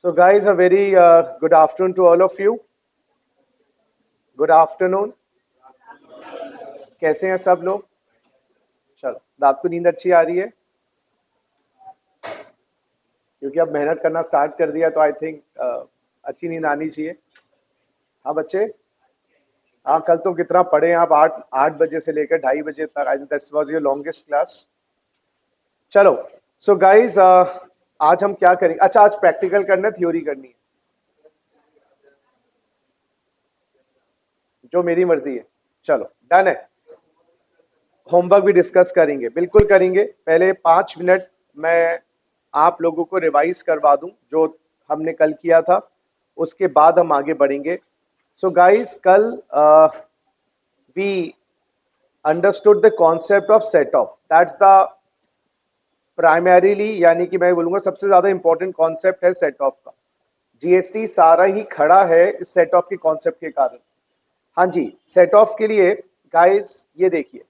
So guys, a very good afternoon to all of you. Good afternoon. कैसे हैं सब लोग? चलो, रात को नींद अच्छी आ रही है क्योंकि अब मेहनत करना स्टार्ट कर दिया तो आई थिंक अच्छी नींद आनी चाहिए। हाँ बच्चे, हाँ कल तो कितना पढ़े हैं आप? 8 बजे से लेकर 2:30 बजे तक। I think that was your longest class. चलो, सो गाइस, आज हम क्या करेंगे? अच्छा, आज प्रैक्टिकल करना है, थ्योरी करनी है? जो मेरी मर्जी है। चलो, डन है। होमवर्क भी डिस्कस करेंगे, बिल्कुल करेंगे। पहले 5 मिनट मैं आप लोगों को रिवाइज करवा दूं जो हमने कल किया था, उसके बाद हम आगे बढ़ेंगे। सो गाइस, कल we understood the concept of set off. That's the primarily, यानी कि मैं बोलूंगा सबसे ज्यादा इंपॉर्टेंट कॉन्सेप्ट है सेट ऑफ का। जीएसटी सारा ही खड़ा है इस सेट ऑफ के कॉन्सेप्ट के कारण। हाँ जी, सेट ऑफ के लिए गाइस ये देखिए,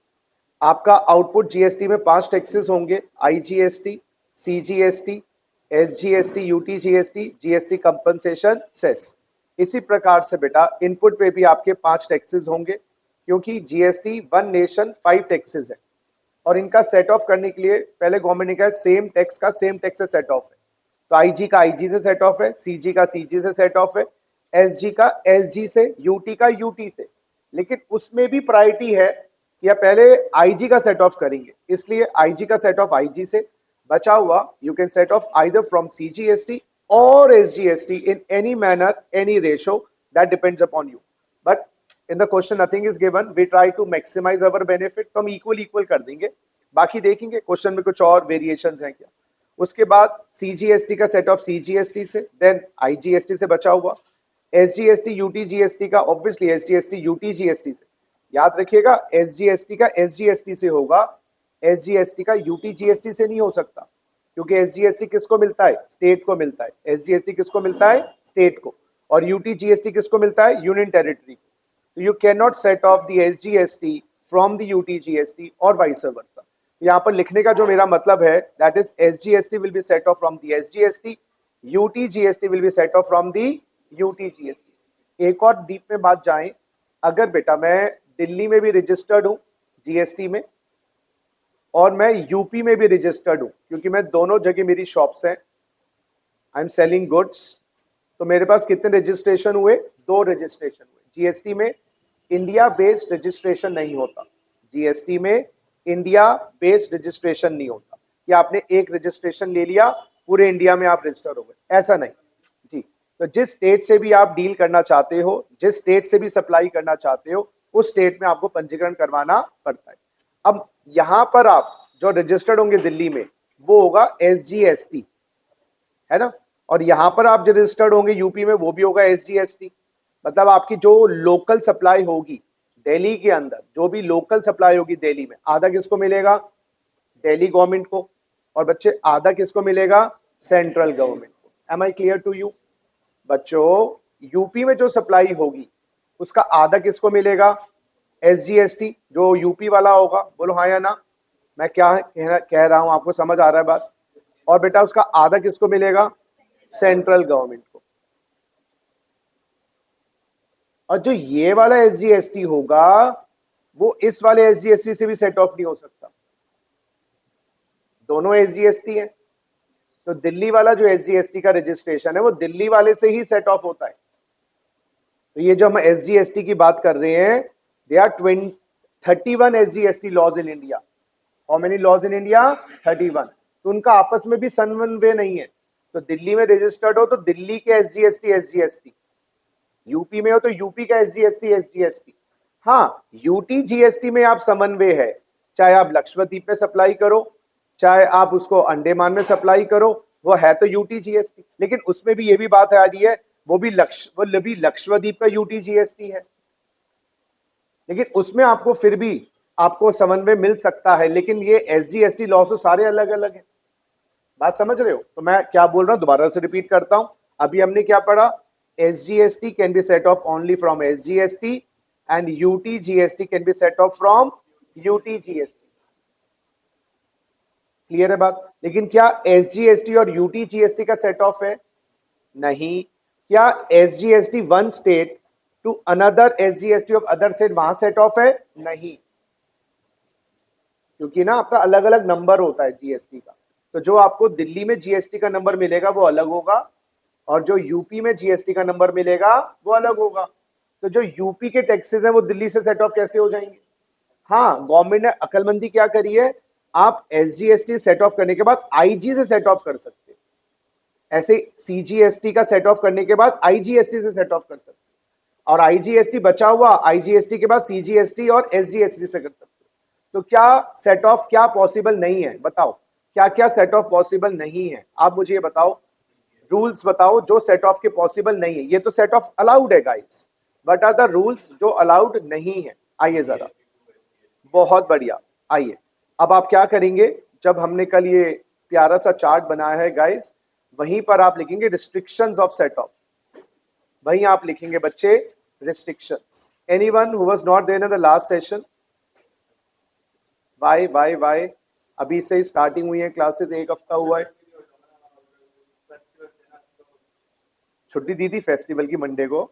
आपका आउटपुट जीएसटी में 5 टैक्सेस होंगे: IGST, CGST, SGST, UTGST, GST compensation, cess. इसी प्रकार से बेटा इनपुट पे भी आपके 5 टैक्सेस होंगे, क्योंकि जीएसटी वन नेशन 5 टैक्सेस है। और इनका सेट ऑफ करने के लिए पहले गवर्नमेंट ने कहा सेम टैक्स का सेम टैक्स से सेट ऑफ है। तो आईजी का आईजी से सेट ऑफ है, सीजी का सीजी से सेट ऑफ है, एसजी का एसजी से, यूटी का यूटी से। लेकिन उसमें भी प्रायोरिटी है कि आप पहले आईजी का सेट ऑफ करेंगे, इसलिए आईजी का सेट ऑफ आईजी से। बचा हुआ you can set off either from CGST और SGST in any manner, any ratio, that depends upon you. But in the question nothing is given, we try to maximise our benefit, तो हम equal equal कर देंगे। बाकी देखेंगे question में कुछ और वेरिएशंस हैं क्या। उसके बाद सीजीएसटी का सेट ऑफ सीजीएसटी से, देन आईजीएसटी से बचा हुआ, एसजीएसटी यूटीजीएसटी का ऑब्वियसली एसजीएसटी यूटीजीएसटी से। याद रखिएगा, एसजीएसटी का एसजीएसटी से होगा, एसजीएसटी का यूटीजीएसटी से नहीं हो सकता, क्योंकि एसजीएसटी किसको मिलता है? स्टेट को मिलता है। एसजीएसटी किसको मिलता है? स्टेट को। और यूटीजीएसटी किसको मिलता है? यूनियन टेरिटरी को। तो you can not set of the SGST from the UTGST और वाइस वर्सा। यहाँ पर लिखने का जो मेरा मतलब है, that is SGST will be set of from the SGST, UTGST will be set of from the UTGST. एक और डीप में बात जाएं, अगर बेटा मैं दिल्ली में भी रजिस्टर्ड हूं जीएसटी में, और मैं यूपी में भी रजिस्टर्ड हूं, क्योंकि मैं दोनों जगह मेरी शॉप्स हैं, आई एम सेलिंग गुड्स, तो मेरे पास कितने रजिस्ट्रेशन हुए? 2 रजिस्ट्रेशन हुए। जीएसटी में इंडिया बेस्ड रजिस्ट्रेशन नहीं होता, जीएसटी में इंडिया बेस्ड रजिस्ट्रेशन नहीं होता कि आपने एक रजिस्ट्रेशन ले लिया पूरे इंडिया में आप रजिस्टर हो गए, ऐसा नहीं जी। तो जिस स्टेट से भी आप डील करना चाहते हो, जिस स्टेट से भी सप्लाई करना चाहते हो, उस स्टेट में आपको पंजीकरण करवाना पड़ता है। अब यहां पर आप जो रजिस्टर्ड होंगे दिल्ली में, वो होगा एसजीएसटी, है ना। और यहां पर आप जो रजिस्टर्ड होंगे यूपी में, वो भी होगा एसजीएसटी। मतलब आपकी जो लोकल सप्लाई होगी दिल्ली के अंदर, जो भी लोकल सप्लाई होगी दिल्ली में, आधा किसको मिलेगा? दिल्ली गवर्नमेंट को। और बच्चे आधा किसको मिलेगा? सेंट्रल गवर्नमेंट को। Am I clear to you? बच्चों, यूपी में जो सप्लाई होगी उसका आधा किसको मिलेगा? एसजीएसटी, जो यूपी वाला होगा। बोलो हाँ या ना, मैं क्या कह रहा हूं, आपको समझ आ रहा है बात? और बेटा उसका आधा किसको मिलेगा? सेंट्रल गवर्नमेंट को। और जो ये वाला एसजीएसटी होगा, वो इस वाले एसजीएसटी से भी सेट ऑफ नहीं हो सकता। दोनों एसजीएसटी है, तो दिल्ली वाला जो एसजीएसटी का रजिस्ट्रेशन है, वो दिल्ली वाले से ही सेट ऑफ होता है। तो ये जो हम एसजीएसटी की बात कर रहे हैं, they are 31 SGST laws in India. How many laws in India? 31। तो उनका आपस में भी समन्वय नहीं है। तो दिल्ली में रजिस्टर्ड हो तो दिल्ली के एसजीएसटी एसजीएसटी, यूपी में हो तो यूपी का एसजीएसटी एसजीएसटी। हाँ, यूटी जीएसटी में आप समन्वय है, चाहे आप लक्षद्वीप में सप्लाई करो, चाहे आप उसको अंडमान में सप्लाई करो, वो है तो यूटी जीएसटी। लेकिन उसमें भी ये भी बात आ रही है, वो भी लक्षद्वीप का यूटी जीएसटी है। लेकिन उसमें आपको फिर भी आपको समन्वय मिल सकता है, लेकिन ये एसजीएसटी लॉ से सारे अलग अलग हैं। बात समझ रहे हो? तो मैं क्या बोल रहा हूं, दोबारा से रिपीट करता हूं। अभी हमने क्या पढ़ा? SGST can be set of only from SGST and UTGST can be set of from UTGST. Clear है बात? लेकिन क्या एसजीएसटी और यूटीजीएसटी का सेट ऑफ है? नहीं। क्या SGST one state to another SGST of other state वहां सेट ऑफ है? नहीं, क्योंकि ना आपका अलग अलग नंबर होता है जीएसटी का। तो जो आपको दिल्ली में जीएसटी का नंबर मिलेगा वो अलग होगा, और जो यूपी में जीएसटी का नंबर मिलेगा वो अलग होगा। तो जो यूपी के टैक्सेस हैं वो दिल्ली से सेट ऑफ कैसे हो जाएंगे? हाँ, गवर्नमेंट ने अक्लमंदी क्या करी है, आप एसजीएसटी सेट ऑफ करने के बाद आईजी से सेट ऑफ कर सकते हैं, ऐसे सीजीएसटी का सेट ऑफ करने के बाद आईजीएसटी से सेट ऑफ कर सकते हैं, और आईजीएसटी बचा हुआ आईजीएसटी के बाद सीजीएसटी और एसजीएसटी से कर सकते हैं। तो क्या सेट ऑफ क्या पॉसिबल नहीं है? बताओ क्या क्या सेट ऑफ पॉसिबल नहीं है, आप मुझे ये बताओ, रूल्स बताओ जो सेट ऑफ के पॉसिबल नहीं है। ये तो सेट ऑफ अलाउड है guys, what are the rules जो अलाउड नहीं है? आइए जरा, बहुत बढ़िया, आइए अब आप क्या करेंगे, जब हमने कल ये प्यारा सा चार्ट बनाया है गाइस, वहीं पर आप लिखेंगे रिस्ट्रिक्शंस ऑफ सेट ऑफ, वहीं आप लिखेंगे बच्चे restrictions. Anyone who was not there in the last session? Why अभी से ही स्टार्टिंग हुई है क्लासेस, एक हफ्ता हुआ है, छुट्टी दी थी फेस्टिवल की मंडे को।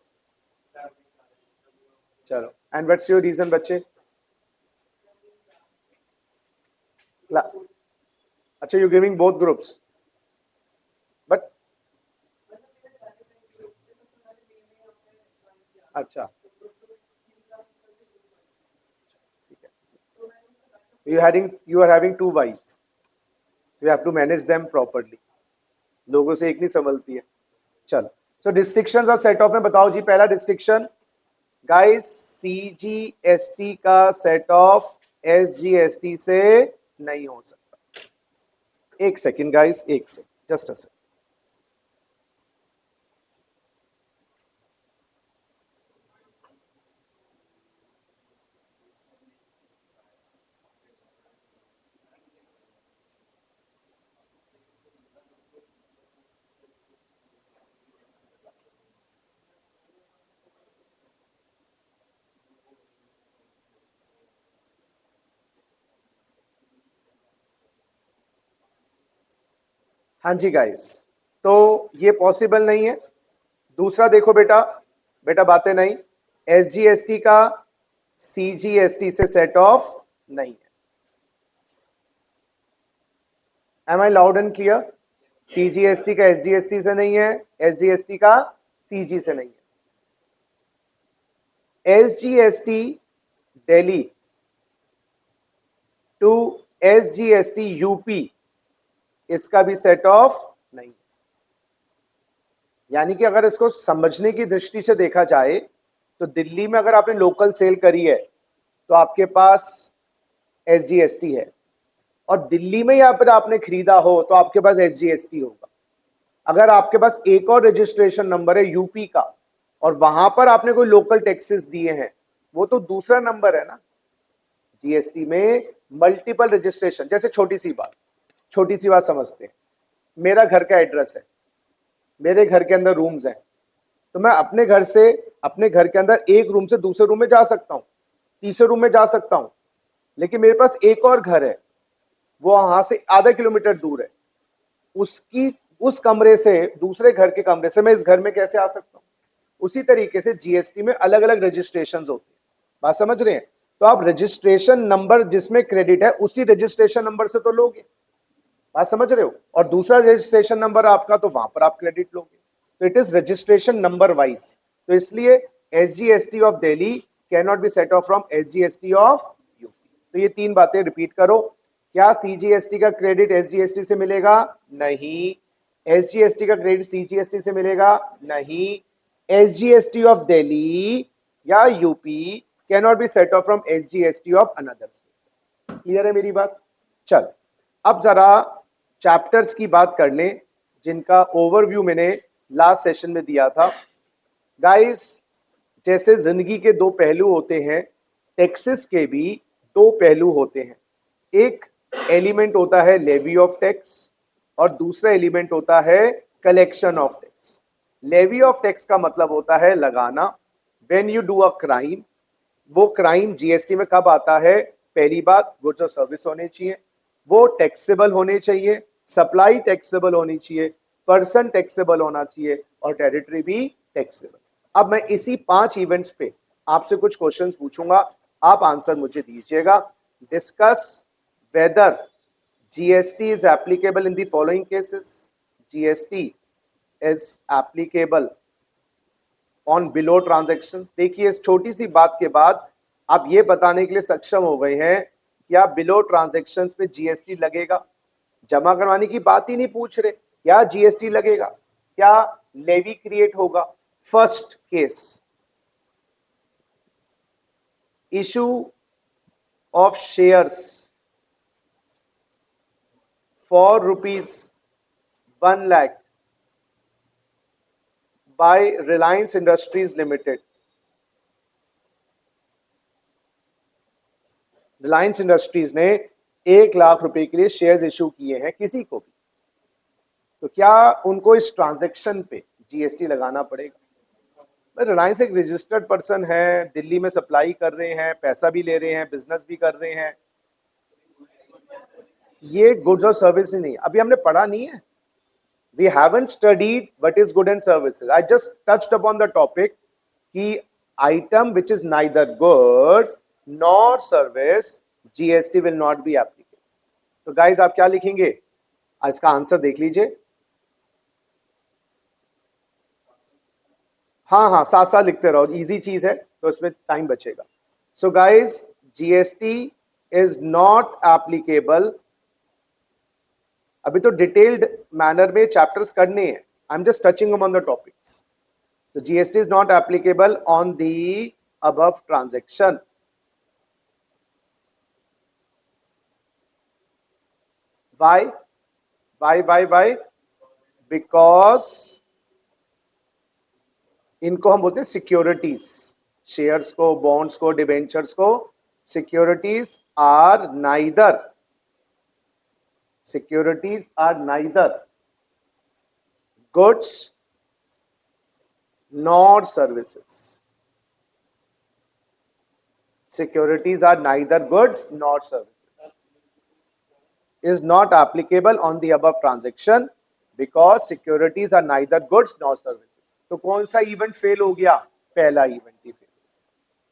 चलो, एंड व्हाट्स योर रीजन बच्चे? अच्छा, you giving both groups, but अच्छा ठीक है, you are having two wives, you have to manage them properly, लोगों से एक नहीं संभलती है। चलो, सो रिस्ट्रिक्शंस ऑफ सेट ऑफ में बताओ जी, पहला रिस्ट्रिक्शन गाइस, सीजीएसटी का सेट ऑफ एसजीएसटी से नहीं हो सकता। एक सेकेंड गाइस, एक सेकेंड, जस्ट अ सेकेंड। हाँ जी गाइस, तो ये पॉसिबल नहीं है। दूसरा देखो बेटा, बेटा बातें नहीं, एसजीएसटी का सीजीएसटी से सेट ऑफ नहीं है। Am I loud and clear? CGST का एसजीएसटी से नहीं है, एसजीएसटी का सीजी से नहीं है। SGST Delhi to SGST UP, इसका भी सेट ऑफ नहीं। यानी कि अगर इसको समझने की दृष्टि से देखा जाए तो दिल्ली में अगर आपने लोकल सेल करी है तो आपके पास एसजीएसटी है, और दिल्ली में यहाँ पर आपने खरीदा हो तो आपके पास एसजीएसटी होगा। अगर आपके पास एक और रजिस्ट्रेशन नंबर है यूपी का और वहां पर आपने कोई लोकल टैक्सेस दिए हैं, वो तो दूसरा नंबर है ना। जीएसटी में मल्टीपल रजिस्ट्रेशन, जैसे छोटी सी बात समझते हैं, मेरा घर का एड्रेस है, मेरे घर के अंदर रूम्स हैं, तो मैं अपने घर से अपने घर के अंदर एक रूम से दूसरे रूम में जा सकता हूं, तीसरे रूम में जा सकता हूं, लेकिन मेरे पास एक और घर है, वो वहां से आधा किलोमीटर दूर है, उस कमरे से दूसरे घर के कमरे से मैं इस घर में कैसे आ सकता हूं? उसी तरीके से जीएसटी में अलग अलग रजिस्ट्रेशन होती है, बात समझ रहे हैं? तो आप रजिस्ट्रेशन नंबर जिसमें क्रेडिट है उसी रजिस्ट्रेशन नंबर से तो लोगे, बात समझ रहे हो? और दूसरा रजिस्ट्रेशन नंबर आपका, तो वहां पर आप क्रेडिट लोगे। तो it is registration number wise. तो इसलिए SGST of Delhi can not be set of from SGST of UP. तो ये तीन बातें रिपीट करो। क्या सीजीएसटी का क्रेडिट एसजीएसटी से मिलेगा? नहीं। एसजीएसटी का क्रेडिट सीजीएसटी से मिलेगा? नहीं। एसजीएसटी ऑफ दिल्ली या UP can not be set of from SGST of another state. Clear है मेरी बात? चल, अब जरा चैप्टर्स की बात कर लें जिनका ओवरव्यू मैंने लास्ट सेशन में दिया था। गाइस, जैसे जिंदगी के दो पहलू होते हैं, टैक्सेस के भी दो पहलू होते हैं। एक एलिमेंट होता है लेवी ऑफ टैक्स और दूसरा एलिमेंट होता है collection of tax. Levy of tax का मतलब होता है लगाना। When you do a crime, वो क्राइम जीएसटी में कब आता है? पहली बात, गुड्स और सर्विस होने चाहिए, वो टैक्सेबल होने चाहिए, सप्लाई टैक्सेबल होनी चाहिए, पर्सन टैक्सेबल होना चाहिए और टेरिटरी भी टैक्सेबल। अब मैं इसी 5 इवेंट्स पे आपसे कुछ क्वेश्चंस पूछूंगा, आप आंसर मुझे दीजिएगा। Discuss whether GST is applicable in the following cases. GST is applicable on below transaction. देखिए इस छोटी सी बात के बाद आप ये बताने के लिए सक्षम हो गए हैं कि आप बिलो ट्रांजैक्शंस पे जीएसटी लगेगा। जमा करवाने की बात ही नहीं पूछ रहे, क्या जीएसटी लगेगा, क्या लेवी क्रिएट होगा। First case, issue of shares for ₹1 lakh by Reliance industries limited. Reliance industries ने 1 लाख रुपए के लिए शेयर्स इशू किए हैं किसी को भी, तो क्या उनको इस ट्रांजैक्शन पे जीएसटी लगाना पड़ेगा? रिलायंस एक रजिस्टर्ड पर्सन है, दिल्ली में सप्लाई कर रहे हैं, पैसा भी ले रहे हैं, बिजनेस भी कर रहे हैं, ये गुड्स और सर्विस नहीं। अभी हमने पढ़ा नहीं है, we haven't studied what is good and services. I just touched upon the topic कि item which is neither good nor service, GST will not be applicable. तो guys आप क्या लिखेंगे, इसका आंसर देख लीजिए। हाँ हाँ साथ साथ लिखते रहो, इजी चीज है तो इसमें टाइम बचेगा। So guys GST is not applicable. अभी तो डिटेल्ड मैनर में चैप्टर्स करने हैं, I am just touching on the topics. So GST is not applicable on the above transaction. Why because इनको हम बोलते हैं सिक्योरिटीज, शेयर्स को, बॉन्ड्स को, डिबेंचर्स को। Securities are neither goods nor services. Securities are neither goods nor services, is not applicable on the above transaction because securities are neither goods nor services. तो कौन सा इवेंट फेल हो गया? पहला event ही fail.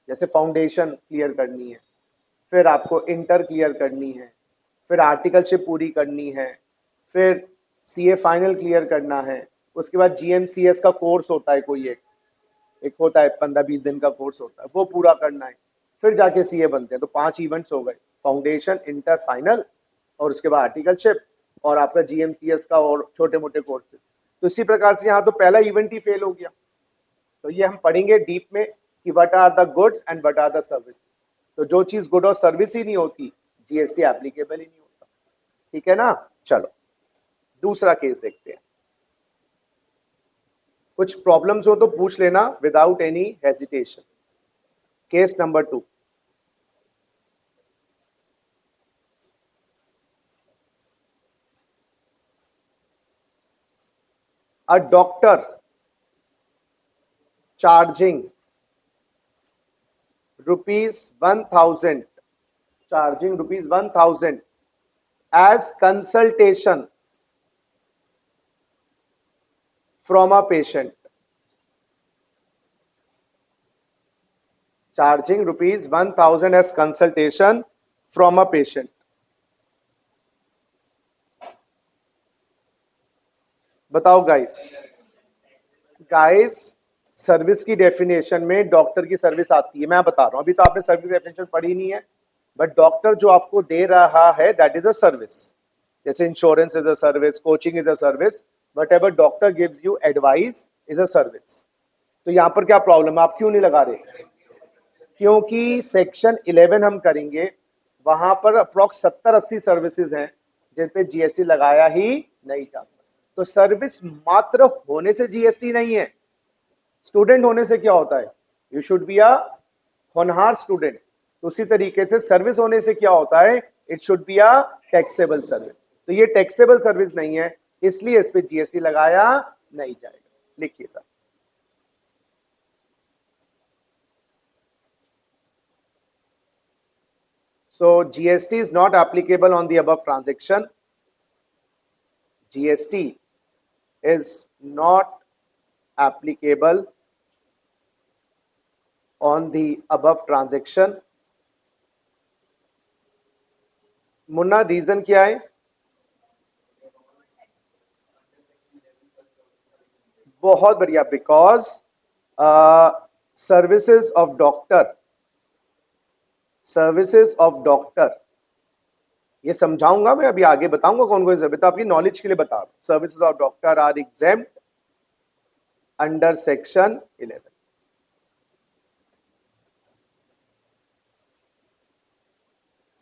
जैसे foundation clear करनी है, फिर आपको इंटर क्लियर करनी है, फिर आर्टिकलशिप पूरी करनी है, फिर सीए फाइनल क्लियर करना है, उसके बाद जीएमसीएस का कोर्स होता है, कोई एक होता है 15-20 दिन का कोर्स होता है, वो पूरा करना है, फिर जाके सीए बनते हैं। तो 5 इवेंट्स हो गए, फाउंडेशन, इंटर, फाइनल, और उसके बाद आर्टिकलशिप और आपका जीएमसीएस का और छोटे मोटे कोर्सेज। तो इसी प्रकार से यहाँ तो पहला इवेंट ही फेल हो गया। तो ये हम पढ़ेंगे डीप में कि what are the goods and what are the services. तो जो चीज गुड और सर्विस ही नहीं होती, जीएसटी एप्लीकेबल ही नहीं होता। ठीक है ना? चलो दूसरा केस देखते हैं। कुछ प्रॉब्लम्स हो तो पूछ लेना without any hesitation. Case number 2, a doctor charging ₹1,000 as consultation from a patient, charging ₹1,000 as consultation from a patient। बताओ गाइस सर्विस की डेफिनेशन में डॉक्टर की सर्विस आती है, मैं बता रहा हूं, अभी तो आपने सर्विस डेफिनेशन पढ़ी नहीं है, बट डॉक्टर जो आपको दे रहा है दैट इज अ सर्विस। जैसे insurance is a service, coaching is a service, what ever doctor gives you advice is a service. तो यहां पर क्या प्रॉब्लम है, आप क्यों नहीं लगा रहे? क्योंकि सेक्शन 11 हम करेंगे, वहां पर अप्रोक्स 70-80 सर्विसेज हैं जिन पे जीएसटी लगाया ही नहीं जाता। तो सर्विस मात्र होने से जीएसटी नहीं है। स्टूडेंट होने से क्या होता है? यू शुड बी अ होनहार स्टूडेंट। तो उसी तरीके से सर्विस होने से क्या होता है? It should be a taxable service. तो ये टैक्सेबल सर्विस नहीं है, इसलिए इस पे जीएसटी लगाया नहीं जाएगा। लिखिए sir. So GST is not applicable on the above transaction. GST is not applicable on the above transaction. मुन्ना रीजन क्या है? बहुत बढ़िया, बिकॉज सर्विसेज ऑफ डॉक्टर ये समझाऊंगा मैं, अभी आगे बताऊंगा कौन कौन से, तो आपकी नॉलेज के लिए बता रहा हूं। Services of doctor R exempt under section 11।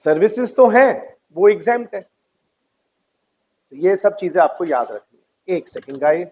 Services तो हैं, वो एग्जेम्प्ट है। तो ये सब चीजें आपको याद रखनी है। एक सेकेंड गाइस।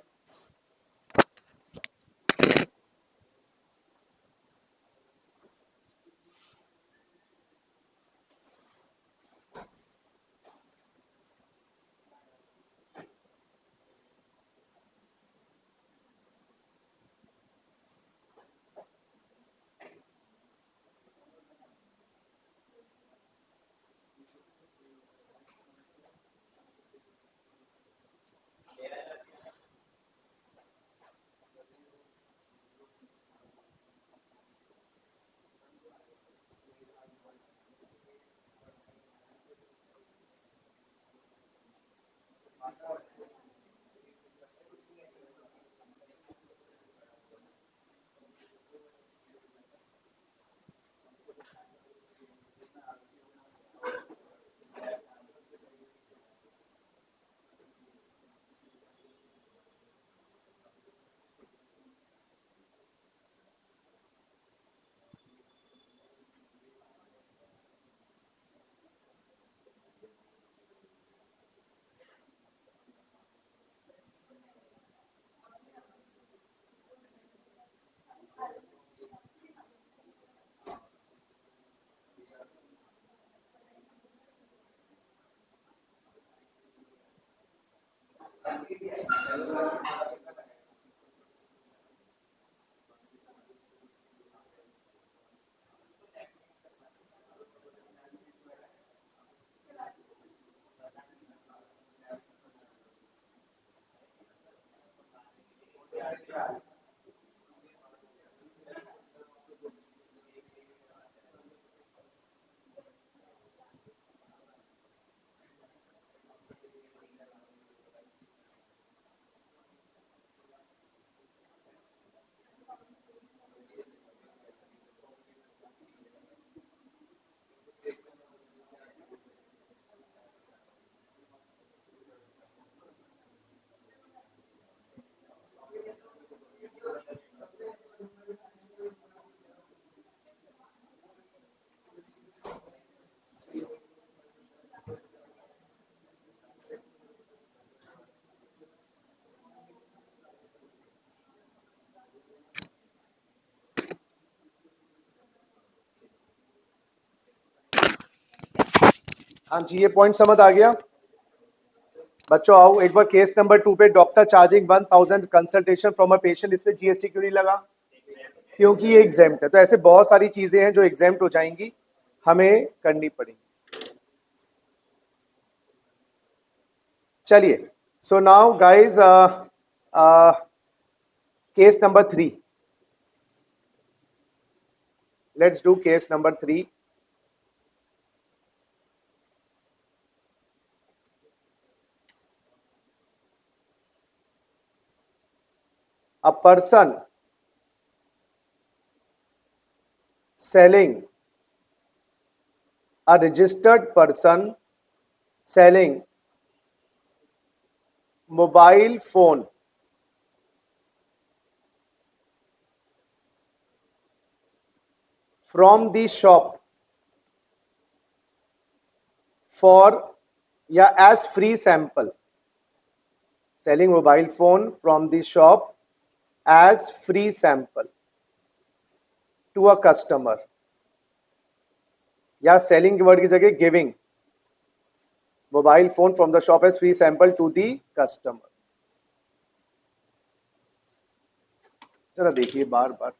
हाँ जी, ये पॉइंट समझ आ गया बच्चों। आओ एक बार केस नंबर 2 पे, doctor charging 1000 consultation from a patient, इस पे जीएसटी क्यों नहीं लगा? क्योंकि ये एग्जेम्प्ट है। तो ऐसे बहुत सारी चीजें हैं जो एग्जेम्प्ट हो जाएंगी, हमें करनी पड़ेगी। चलिए, so now guys, case number 3, let's do case number 3। A person selling, a registered person selling mobile phone from the shop for, या as free sample, selling mobile phone from the shop as free sample to a customer, या selling word की जगह giving mobile phone from the shop as free sample to the customer. जरा देखिए बार बार,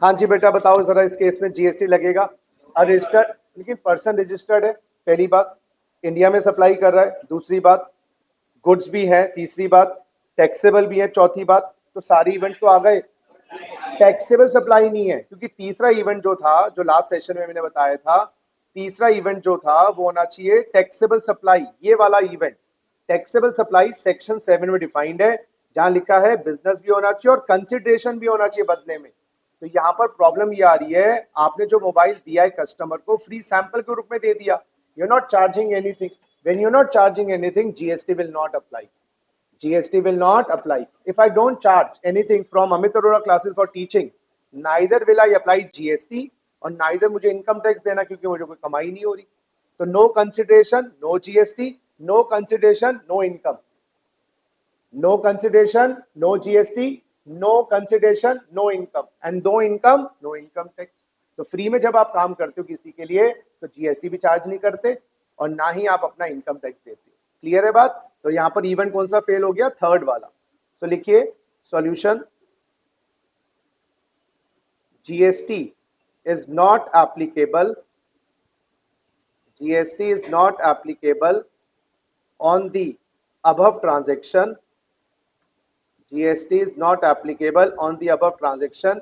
हाँ जी बेटा बताओ जरा, इस केस में जीएसटी लगेगा। रजिस्टर्ड, लेकिन पर्सन रजिस्टर्ड है, पहली बात, इंडिया में सप्लाई कर रहा है, दूसरी बात गुड्स भी है, तीसरी बात टैक्सेबल भी है, चौथी बात, तो सारी इवेंट्स तो आ गए। टैक्सेबल सप्लाई नहीं है, क्योंकि तीसरा इवेंट जो था, जो लास्ट सेशन में मैंने बताया था, तीसरा इवेंट जो था वो होना चाहिए टैक्सेबल सप्लाई, ये वाला इवेंट। टैक्सेबल सप्लाई सेक्शन 7 में डिफाइंड है, जहां लिखा है बिजनेस भी होना चाहिए और कंसिडरेशन भी होना चाहिए बदले में। तो यहाँ पर प्रॉब्लम ये आ रही है, आपने जो मोबाइल दिया है कस्टमर को फ्री सैंपल के रूप में दे दिया, you not charging anything. When you not charging anything, GST will not apply. GST will not apply. If I don't charge anything from Amit Arora classes for teaching, neither will I apply GST और neither मुझे income tax देना, क्योंकि मुझे कोई कमाई नहीं हो रही। तो no consideration no GST, no consideration no income, no consideration no GST, no consideration no income, and no income no income tax. तो फ्री में जब आप काम करते हो किसी के लिए, तो जीएसटी भी चार्ज नहीं करते और ना ही आप अपना इनकम टैक्स देते हो। क्लियर है बात? तो यहां पर इवेंट कौन सा फेल हो गया? थर्ड वाला। सो लिखिए solution, GST is not applicable, GST is not applicable on the above transaction, GST is not applicable on the above transaction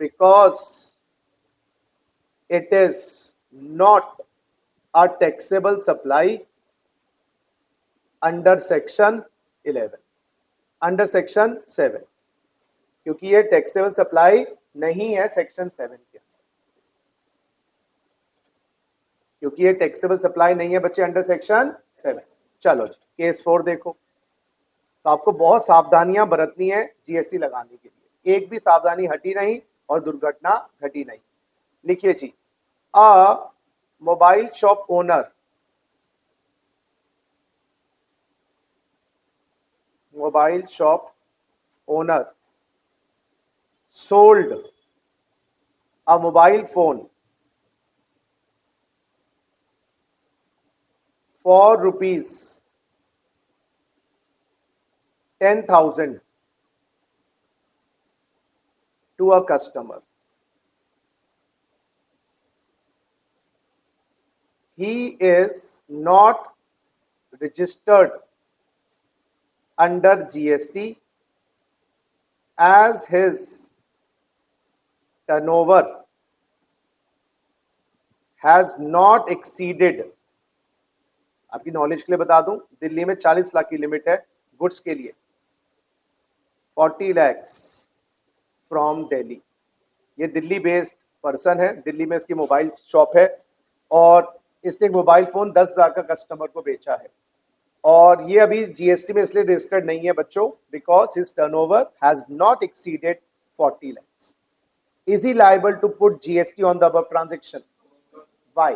because it is not a taxable supply under section 11, under section 7, क्योंकि ये taxable supply नहीं है section 7 के, क्योंकि ये taxable supply नहीं है बच्चे अंडर सेक्शन 7। चलो जी केस 4 देखो। तो आपको बहुत सावधानियां बरतनी है जीएसटी लगाने के लिए, एक भी सावधानी हटी नहीं और दुर्घटना घटी नहीं। लिखिए जी, a mobile shop owner, mobile shop owner sold a mobile phone for rupees 10,000 to a customer. He is not registered under GST as his turnover has not exceeded, आपकी नॉलेज के लिए बता दूं, दिल्ली में 40 लाख की लिमिट है गुड्स के लिए, 40 lakhs फ्रॉम दिल्ली। ये दिल्ली बेस्ड पर्सन है, दिल्ली में इसकी मोबाइल शॉप है और इसने एक मोबाइल फोन 10,000 का कस्टमर को बेचा है, और ये अभी जीएसटी में इसलिए रजिस्टर्ड नहीं है बच्चों, because his turnover has not exceeded 40 lakhs. Is he liable to put GST on the above transaction? Why?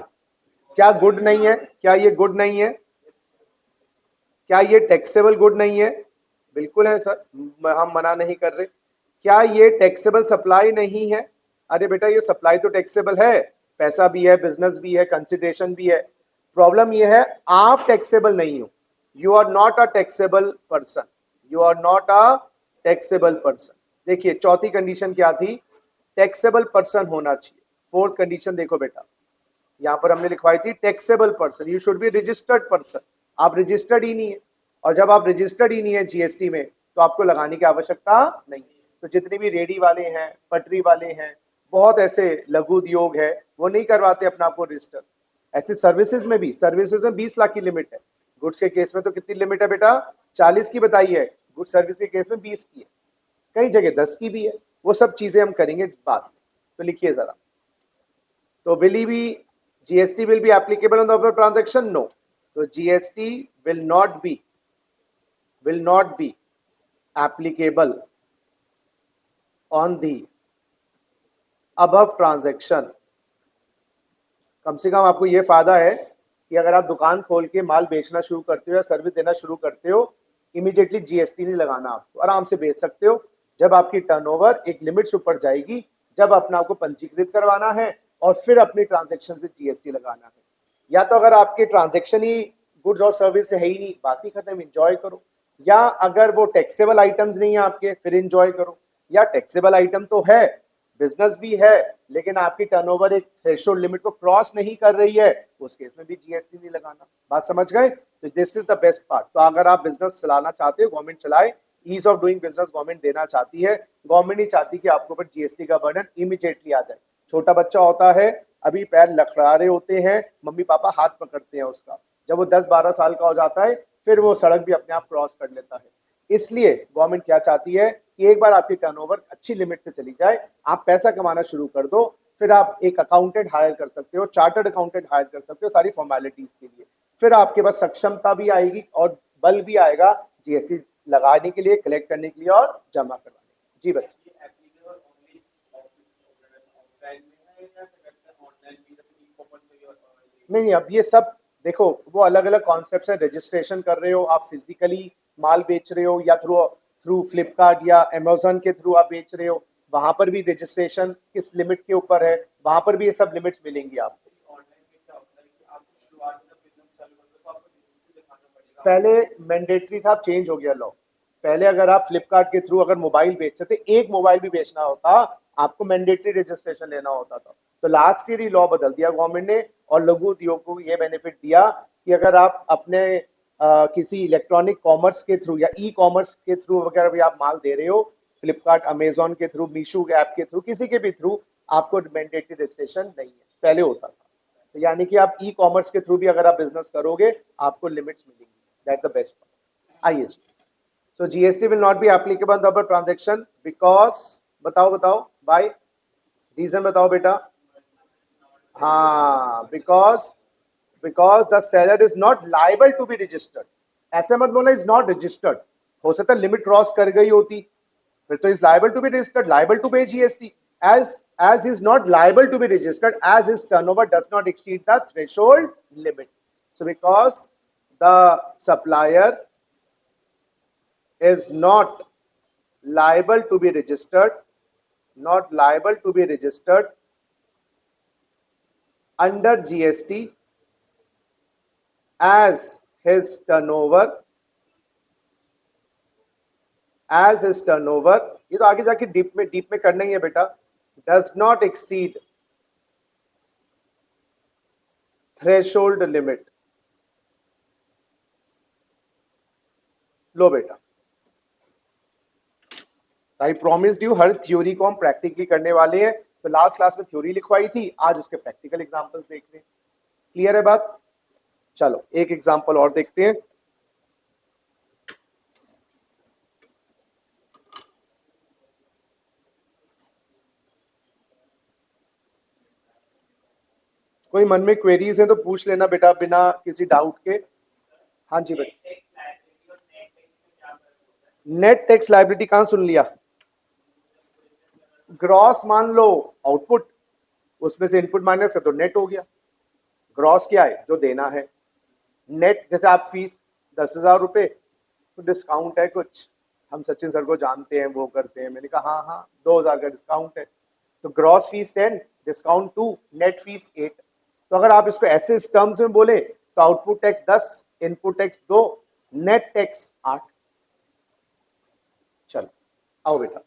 क्या गुड नहीं है? क्या ये गुड नहीं है? क्या ये टैक्सेबल गुड नहीं है? बिल्कुल है सर, हम मना नहीं कर रहे। क्या ये टैक्सेबल सप्लाई नहीं है? अरे बेटा ये सप्लाई तो टैक्सेबल है, पैसा भी है, बिजनेस भी है, कंसिडरेशन भी है। प्रॉब्लम ये है आप टैक्सेबल नहीं हो, you are not a taxable person, you are not a taxable person. देखिए चौथी कंडीशन क्या थी? टैक्सेबल पर्सन होना चाहिए। फोर्थ कंडीशन देखो बेटा, यहां पर हमने लिखवाई थी taxable person, you should be registered person. आप रजिस्टर्ड ही नहीं है, और जब आप रजिस्टर्ड ही नहीं है जीएसटी में, तो आपको लगाने की आवश्यकता नहीं। तो जितने भी रेडी वाले हैं, पटरी वाले हैं, बहुत ऐसे लघु उद्योग है, वो नहीं करवाते अपना आपको रजिस्टर। ऐसे सर्विसेज में भी, सर्विसेज में 20 लाख की लिमिट है, गुड्स के केस में तो कितनी लिमिट है बेटा? 40 की बताई है, गुड सर्विस के केस में 20 की है, कई जगह 10 की भी है। वो सब चीजें हम करेंगे बाद में। तो लिखिए जरा, तो will he be GST will be applicable on the above transaction? No. So GST will not be applicable on the above transaction. कम से कम आपको ये फायदा है कि अगर आप दुकान खोल के माल बेचना शुरू करते हो या सर्विस देना शुरू करते हो, इमीडिएटली जीएसटी नहीं लगाना, आपको आराम से बेच सकते हो। जब आपकी टर्नओवर एक लिमिट से ऊपर जाएगी, जब अपना आपको पंजीकृत करवाना है और फिर अपनी ट्रांजैक्शन पे जीएसटी लगाना है। या तो अगर आपके ट्रांजैक्शन ही गुड्स और सर्विस से है ही नहीं, बात ही खत्म, एंजॉय करो। या अगर वो टैक्सेबल आइटम्स नहीं है आपके, फिर एंजॉय करो। या टैक्सेबल आइटम तो है बिजनेस भी है लेकिन आपकी टर्नओवर एक थ्रेशोल्ड लिमिट को क्रॉस नहीं कर रही है, उस केस में भी जीएसटी नहीं लगाना। बात समझ गए? तो this is the best part. तो अगर आप बिजनेस चलाना चाहते हो, गवर्नमेंट चलाए, ease of doing business government देना चाहती है। गवर्नमेंट नहीं चाहती कि आपके ऊपर जीएसटी का बर्डन इमीडिएटली आ जाए। छोटा बच्चा होता है, अभी पैर लखड़ा रहे होते हैं, मम्मी पापा हाथ पकड़ते हैं उसका, जब वो 10-12 साल का हो जाता है फिर वो सड़क भी अपने आप क्रॉस कर लेता है। इसलिए गवर्नमेंट क्या चाहती है कि एक बार आपकी टर्नओवर अच्छी लिमिट से चली जाए, आप पैसा कमाना शुरू कर दो, फिर आप एक अकाउंटेंट हायर कर सकते हो, चार्टर्ड अकाउंटेंट हायर कर सकते हो सारी फॉर्मेलिटीज के लिए। फिर आपके पास सक्षमता भी आएगी और बल भी आएगा जीएसटी लगाने के लिए, कलेक्ट करने के लिए और जमा करवाने के लिए। जी बच्चे। नहीं, अब ये सब देखो, वो अलग अलग कॉन्सेप्ट है। रजिस्ट्रेशन कर रहे हो आप, फिजिकली माल बेच रहे हो या थ्रू थ्रू फ्लिपकार्ट या अमेजोन के थ्रू आप बेच रहे हो, वहां पर भी रजिस्ट्रेशन किस लिमिट के ऊपर है, वहां पर भी ये सब लिमिट्स मिलेंगी आपको। पहले मैंडेटरी था, चेंज हो गया लॉ। पहले अगर आप फ्लिपकार्ट के थ्रू अगर मोबाइल बेचते थे, एक मोबाइल भी बेचना होता, आपको मैंडेटरी रजिस्ट्रेशन लेना होता था। तो लास्ट ईयर ही लॉ बदल दिया गवर्नमेंट ने और लघु उद्योग को ये बेनिफिट दिया कि अगर आप अपने किसी इलेक्ट्रॉनिक कॉमर्स के थ्रू या ई कॉमर्स के थ्रू वगैरह भी आप माल दे रहे हो, फ्लिपकार्ट, अमेजोन के थ्रू, मीशो ऐप के थ्रू, किसी के भी थ्रू, आपको मैंडेटरी रजिस्ट्रेशन नहीं है, पहले होता था। तो यानी कि आप ई कॉमर्स के थ्रू भी अगर आप बिजनेस करोगे, आपको लिमिट्स मिलेंगी। That the best part. आइए, so GST will not be applicable on the transaction because, बताओ बताओ बाय, रीजन बताओ बेटा। हाँ, because the seller is not liable to be registered. ऐसे मत बोला इज नॉट रजिस्टर्ड, हो सकता है लिमिट क्रॉस कर गई होती, फिर तो is liable to be registered, liable to pay GST. as is not liable to be registered as his turnover does not exceed the threshold limit. So because the supplier is not liable to be registered, not liable to be registered under GST as his turnover, ये तो आगे जाके deep में करना ही है बेटा, does not exceed threshold limit. लो बेटा, आई promised you her theory को हम प्रैक्टिकली करने वाले हैं। तो लास्ट क्लास में थ्योरी लिखवाई थी, आज उसके प्रैक्टिकल एग्जांपल्स देख रहे हैं। क्लियर है बात? चलो एक एग्जांपल और देखते हैं। कोई मन में क्वेरीज है तो पूछ लेना बेटा, बिना किसी डाउट के। हाँ जी बेटा। नेट टैक्स लायबिलिटी कहां सुन लिया? ग्रॉस मान लो आउटपुट, उसमें से इनपुट माइनस कर दो, नेट हो गया। ग्रॉस क्या है? जो देना है। नेट जैसे आप फीस 10,000 रुपए, तो डिस्काउंट है कुछ, हम सचिन सर को जानते हैं, वो करते हैं, मैंने कहा हाँ हाँ 2,000 का डिस्काउंट है, तो gross fees 10, discount 2, net fees 8। तो अगर आप इसको ऐसे टर्म्स में बोले तो output tax 10, input tax 2, net tax 8। चलो आओ बेटा,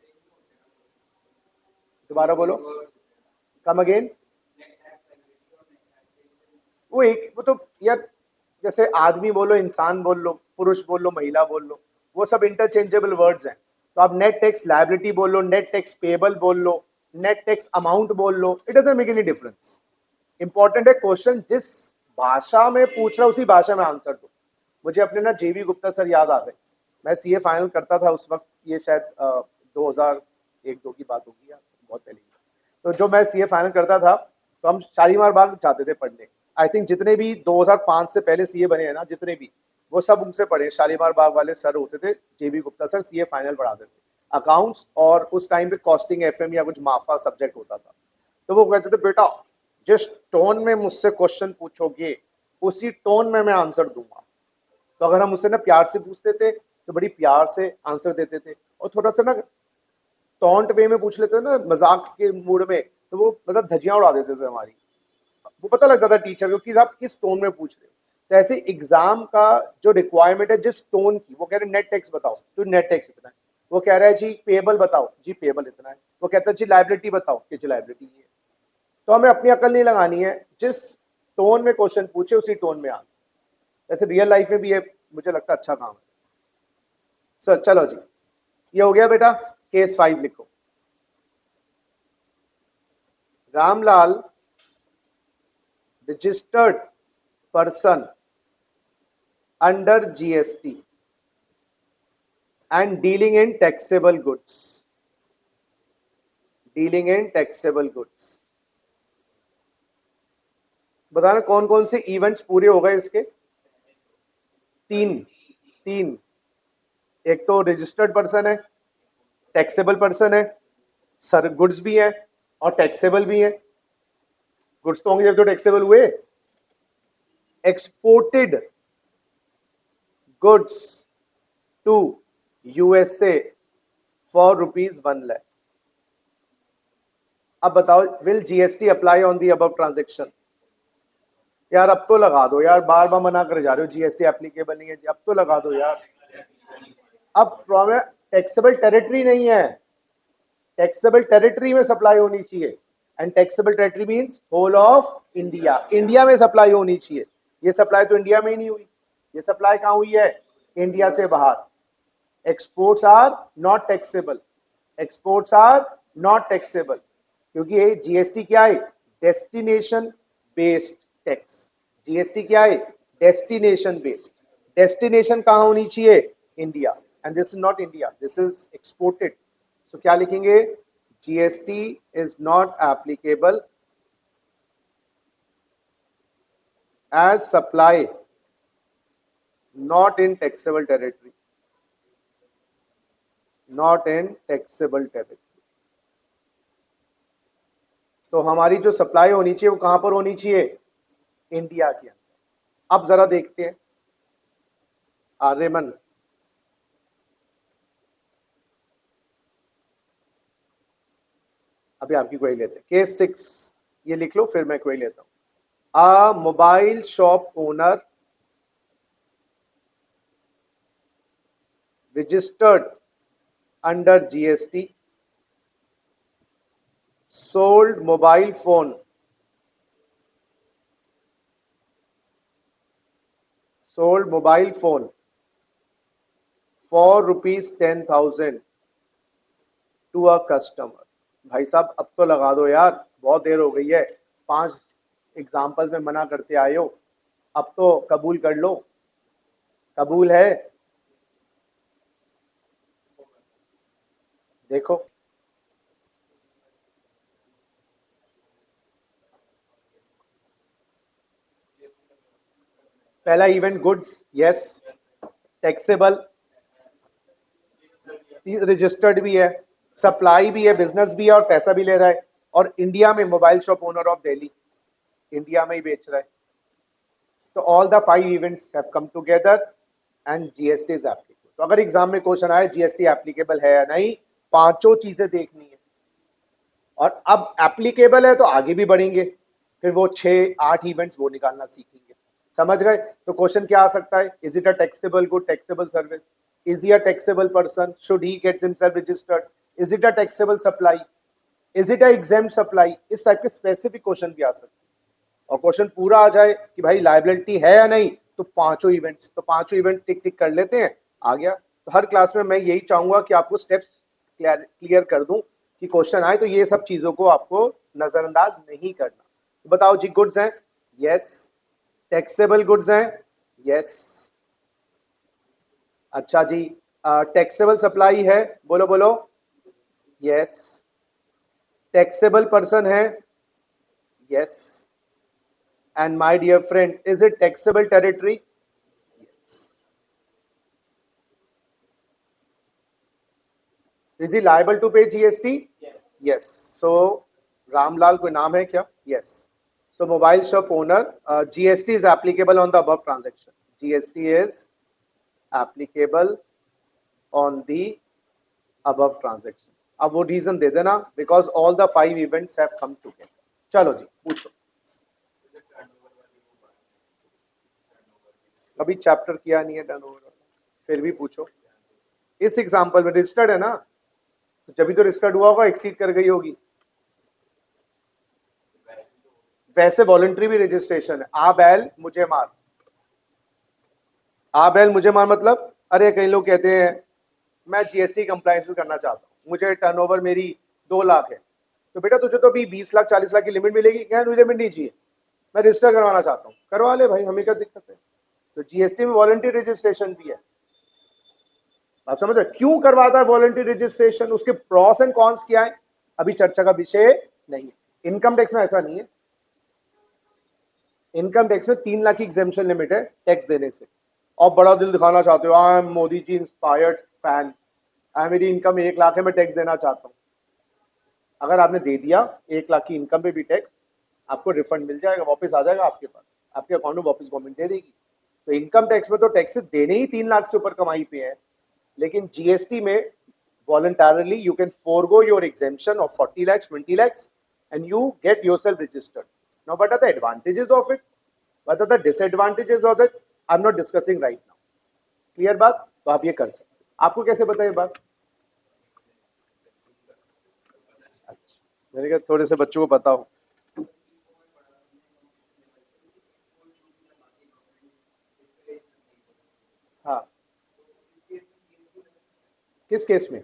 दोबारा बोलो, कम अगेन। वो तो यार, जैसे आदमी बोलो, इंसान बोल लो, पुरुष बोल लो, महिला बोल लो, वो सब इंटरचेंजेबल वर्ड्स हैं। तो आप नेट टैक्स लायबिलिटी बोल लो, नेट टैक्स पेबल बोल लो, नेट टैक्स अमाउंट बोल लो, it doesn't make any difference. Important है क्वेश्चन जिस भाषा में पूछ रहा है उसी भाषा में आंसर दो। मुझे अपने ना जेवी गुप्ता सर याद आ गए, मैं सीए फाइनल करता था उस वक्त, ये शायद 2001-2 की बात होगी या बहुत पहले की। तो जो मैं सीए फाइनल करता था तो हम शालीमार बाग जाते थे पढ़ने। आई थिंक जितने भी 2005 से पहले सीए बने हैं ना, जितने भी, वो सब उनसे पढ़े। शालीमार बाग वाले सर होते थे, जेबी गुप्ता सर, सीए फाइनल पढ़ाते थे, अकाउंट्स, और उस टाइम पे कॉस्टिंग एफएम या कुछ माफा सब्जेक्ट होता था। तो वो कहते थे बेटा जिस टोन में मुझसे क्वेश्चन पूछोगे उसी टोन में मैं आंसर दूंगा। तो अगर हम उससे ना प्यार से पूछते थे तो बड़ी प्यार से आंसर देते थे, और थोड़ा सा ना टॉन्ट वे में पूछ लेते थे ना, मजाक के मूड में, तो वो मतलब धज्जियां उड़ा देते थे हमारी। वो पता लग जाता टीचर को कि आप किस टोन में पूछ रहे हो। तो ऐसे एग्जाम का जो रिक्वायरमेंट है जिस टोन की, वो कह रहे नेट टैक्स बताओ, तो नेट टैक्स इतना है, वो कह रहा है जी पेबल बताओ, जी पेबल इतना है। वो कहता है जी लाइबिलिटी बताओ, कि जी लाइबिलिटी ये है। तो हमें अपनी अकल नहीं लगानी है, जिस टोन में क्वेश्चन पूछे उसी टोन में आंसर। वैसे रियल लाइफ में भी ये मुझे लगता है अच्छा काम है सर। चलो जी, ये हो गया बेटा। केस 5 लिखो। Ramlal registered person under GST and dealing in taxable goods. Dealing in taxable goods. बताना कौन कौन से इवेंट्स पूरे हो गए इसके? तीन। तीन। एक तो रजिस्टर्ड पर्सन है, टैक्सेबल पर्सन है, सर गुड्स भी है और टैक्सेबल भी है। गुड्स तो होंगे जब तो टैक्सेबल हुए। Exported goods to USA for ₹1 lakh. अब बताओ, will GST apply on the above transaction? यार अब तो लगा दो यार, बार बार मना कर जा रहे हो जीएसटी एप्लीकेबल नहीं है जी, अब तो लगा दो यार। अब प्रॉब्लम टैक्सेबल टेरिटरी नहीं है, टैक्सेबल टेरिटरी में सप्लाई होनी चाहिए। And taxable territory means whole of India, India में सप्लाई होनी चाहिए। ये सप्लाई तो इंडिया में ही नहीं हुई, ये सप्लाई कहां हुई है? इंडिया से बाहर। Exports are not taxable, exports are not taxable, क्योंकि ये जीएसटी क्या है? Destination based tax. जीएसटी क्या है? Destination based. डेस्टिनेशन कहां होनी चाहिए? India. And this is not India, this is exported. So क्या लिखेंगे? GST is not applicable as supply not in taxable territory, not in taxable territory. तो हमारी जो सप्लाई होनी चाहिए वो कहां पर होनी चाहिए? इंडिया के अंदर। अब जरा देखते हैं आर्यमन, अभी आपकी क्वेरी लेते हैं। केस 6 ये लिख लो, फिर मैं क्वेरी लेता हूं। A mobile shop owner registered under GST sold mobile phone for ₹10,000 to a customer. भाई साहब अब तो लगा दो यार, बहुत देर हो गई है, 5 एग्जाम्पल्स में मना करते आए हो, अब तो कबूल कर लो। कबूल है? देखो पहला event goods, yes, taxable, registered भी है, सप्लाई भी है, बिजनेस भी है और पैसा भी ले रहा है, और इंडिया में mobile shop owner of Delhi, India में ही बेच रहा है। तो all the 5 events have come together and GST is applicable. तो अगर एग्जाम में क्वेश्चन आए जीएसटी एप्लीकेबल है या नहीं, पांचों चीजें देखनी है। और अब एप्लीकेबल है तो आगे भी बढ़ेंगे, फिर वो 6-8 इवेंट्स वो निकालना सीखेंगे। समझ गए? तो क्वेश्चन क्या आ सकता है? Is it a taxable good, taxable service? Is he a taxable person? Should he gets himself registered? Is it a taxable supply? Is it a exempt supply? इस टाइप के स्पेसिफिक क्वेश्चन भी आ सकते हैं। और क्वेश्चन पूरा आ जाए कि भाई लायबिलिटी है या नहीं, तो पांचों इवेंट्स, तो पांचों इवेंट टिक टिक कर लेते हैं, आ गया। तो हर क्लास में मैं यही चाहूंगा कि आपको स्टेप्स क्लियर कर दूं कि क्वेश्चन आए तो ये सब चीजों को आपको नजरअंदाज नहीं करना। तो बताओ जी, गुड्स हैं? यस। टैक्सेबल गुड्स हैं? यस। अच्छा जी, टैक्सेबल सप्लाई है? बोलो बोलो। यस। टैक्सेबल पर्सन है? Yes. And my dear friend, is it taxable territory? Is he liable to pay GST? Yes. So Ramlal कोई नाम है क्या? Yes. So mobile shop owner, GST is applicable on the above transaction. GST is applicable on the above transaction. अब वो reason दे देना, because all the 5 events have come together. चलो जी पूछो। अभी चैप्टर किया नहीं है टर्नओवर, फिर भी पूछो। इस एग्जांपल में रजिस्टर्ड है ना, तो जब भी तो रजिस्टर्ड हुआ होगा, एक्सीड कर गई होगी। वैसे वॉलंटरी भी रजिस्ट्रेशन है। आ बैल मुझे मार, आ बैल मुझे मार मतलब, अरे कई लोग कहते हैं मैं जीएसटी कंप्लायंस करना चाहता हूँ, मुझे टर्नओवर मेरी 2 लाख है, तो बेटा तुझे तो अभी 20 लाख 40 लाख की लिमिट मिलेगी, क्या लिमिट नहीं चाहिए, मैं रजिस्टर करवाना चाहता हूँ, करवा ले भाई, हमें क्या दिक्कत है। तो जीएसटी में वॉलंटरी रजिस्ट्रेशन भी है। बात समझ रहे, क्यों करवाता है वॉलंटरी रजिस्ट्रेशन, उसके प्रॉस एंड कॉन्स क्या है, अभी चर्चा का विषय नहीं है। इनकम टैक्स में ऐसा नहीं है। इनकम टैक्स में 3 लाख की एग्जेम्पशन लिमिट है टैक्स देने से। और बड़ा दिल दिखाना चाहते हो, I am Modi ji inspired fan, मेरी इनकम 1 लाख है, मैं टैक्स देना चाहता हूँ। अगर आपने दे दिया 1 लाख की इनकम पे भी टैक्स, आपको रिफंड मिल जाएगा, वापस आ जाएगा आपके पास, आपके अकाउंट में वापस गवर्नमेंट दे देगी। तो इनकम टैक्स में तो टैक्सेस देने ही 3 लाख से ऊपर कमाई पे है, लेकिन जीएसटी में voluntarily you can forego your exemption of 40 lakhs 20 lakhs and you get yourself registered. Now what are the advantages of it, what are the disadvantages of it, I'm not discussing right now. Clear बात, तो आप ये कर सकते, आपको कैसे पता ये बात? अच्छा, मैंने कहा थोड़े से बच्चों को पता हो। हाँ, किस केस में?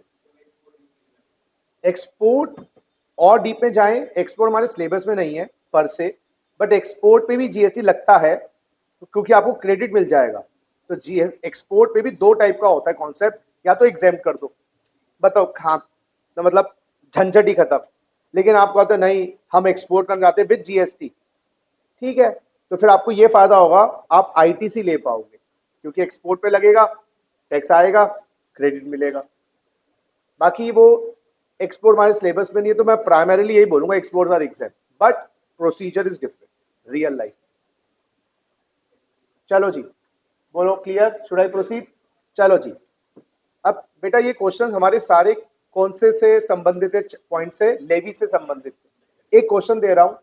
एक्सपोर्ट और डीप में जाएं, एक्सपोर्ट हमारे सिलेबस में नहीं है पर से, बट एक्सपोर्ट पे भी जीएसटी लगता है, क्योंकि आपको क्रेडिट मिल जाएगा। तो जीएस एक्सपोर्ट पे भी 2 टाइप का होता है कॉन्सेप्ट, या तो एग्जाम कर दो, बताओ हाँ, तो मतलब झंझट ही खत्म। लेकिन आप कहते नहीं हम एक्सपोर्ट करना चाहते हैं विद जीएसटी, ठीक है, तो फिर आपको ये फायदा होगा, आप आईटीसी ले पाओगे, क्योंकि एक्सपोर्ट पे लगेगा, टैक्स आएगा, क्रेडिट मिलेगा। बाकी वो एक्सपोर्ट हमारे सिलेबस में नहीं है, तो मैं प्राइमरीली यही बोलूंगा export are exam, but procedure is different real life. चलो जी, बोलो क्लियर, शुड आई प्रोसीड? चलो जी, अब बेटा ये क्वेश्चन हमारे सारे कौन से संबंधित है, पॉइंट से, लेवी से संबंधित है। एक क्वेश्चन दे रहा हूं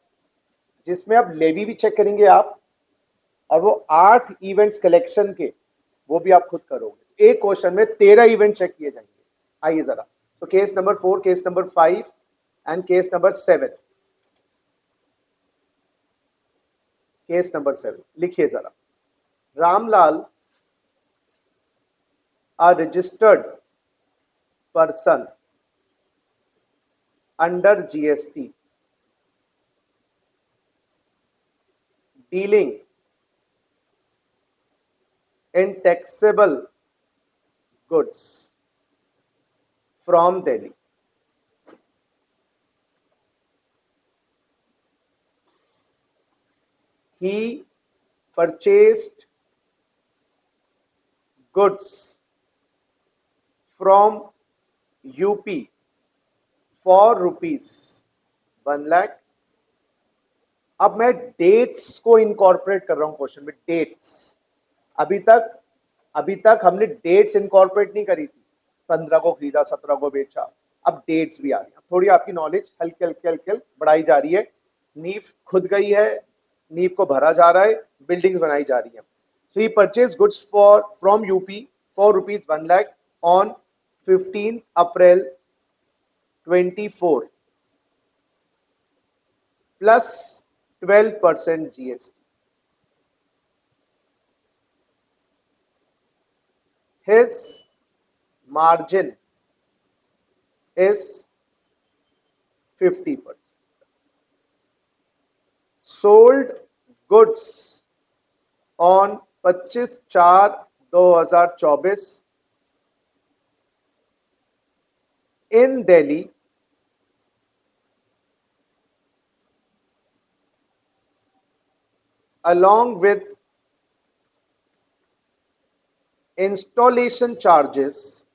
जिसमें अब लेवी भी चेक करेंगे आप, और वो 8 इवेंट्स कलेक्शन के, वो भी आप खुद करोगे। एक क्वेश्चन में 13 इवेंट चेक किए जाएंगे। आइए जरा, तो case number 4, case number 5 and case number 7। Case number 7 लिखिए जरा। Ramlal a registered person under GST dealing in taxable goods from Delhi. He purchased goods from UP for ₹1 lakh. अब मैं डेट्स को इनकॉर्पोरेट कर रहा हूं क्वेश्चन में, डेट्स। अभी तक हमने डेट्स इनकॉर्पोरेट नहीं करी थी, 15 को खरीदा 17 को बेचा, अब डेट्स भी आ रही है। थोड़ी आपकी नॉलेज हल्की हल्की हल्की बढ़ाई जा रही है, नींव खुद गई है, नींव को भरा जा रहा है, बिल्डिंग्स बनाई जा रही है। So he purchase goods from UP for ₹1 lakh on 15 April 24 plus 12% GST. His margin is 50%. Sold goods on 25/4/2024 in Delhi along with installation charges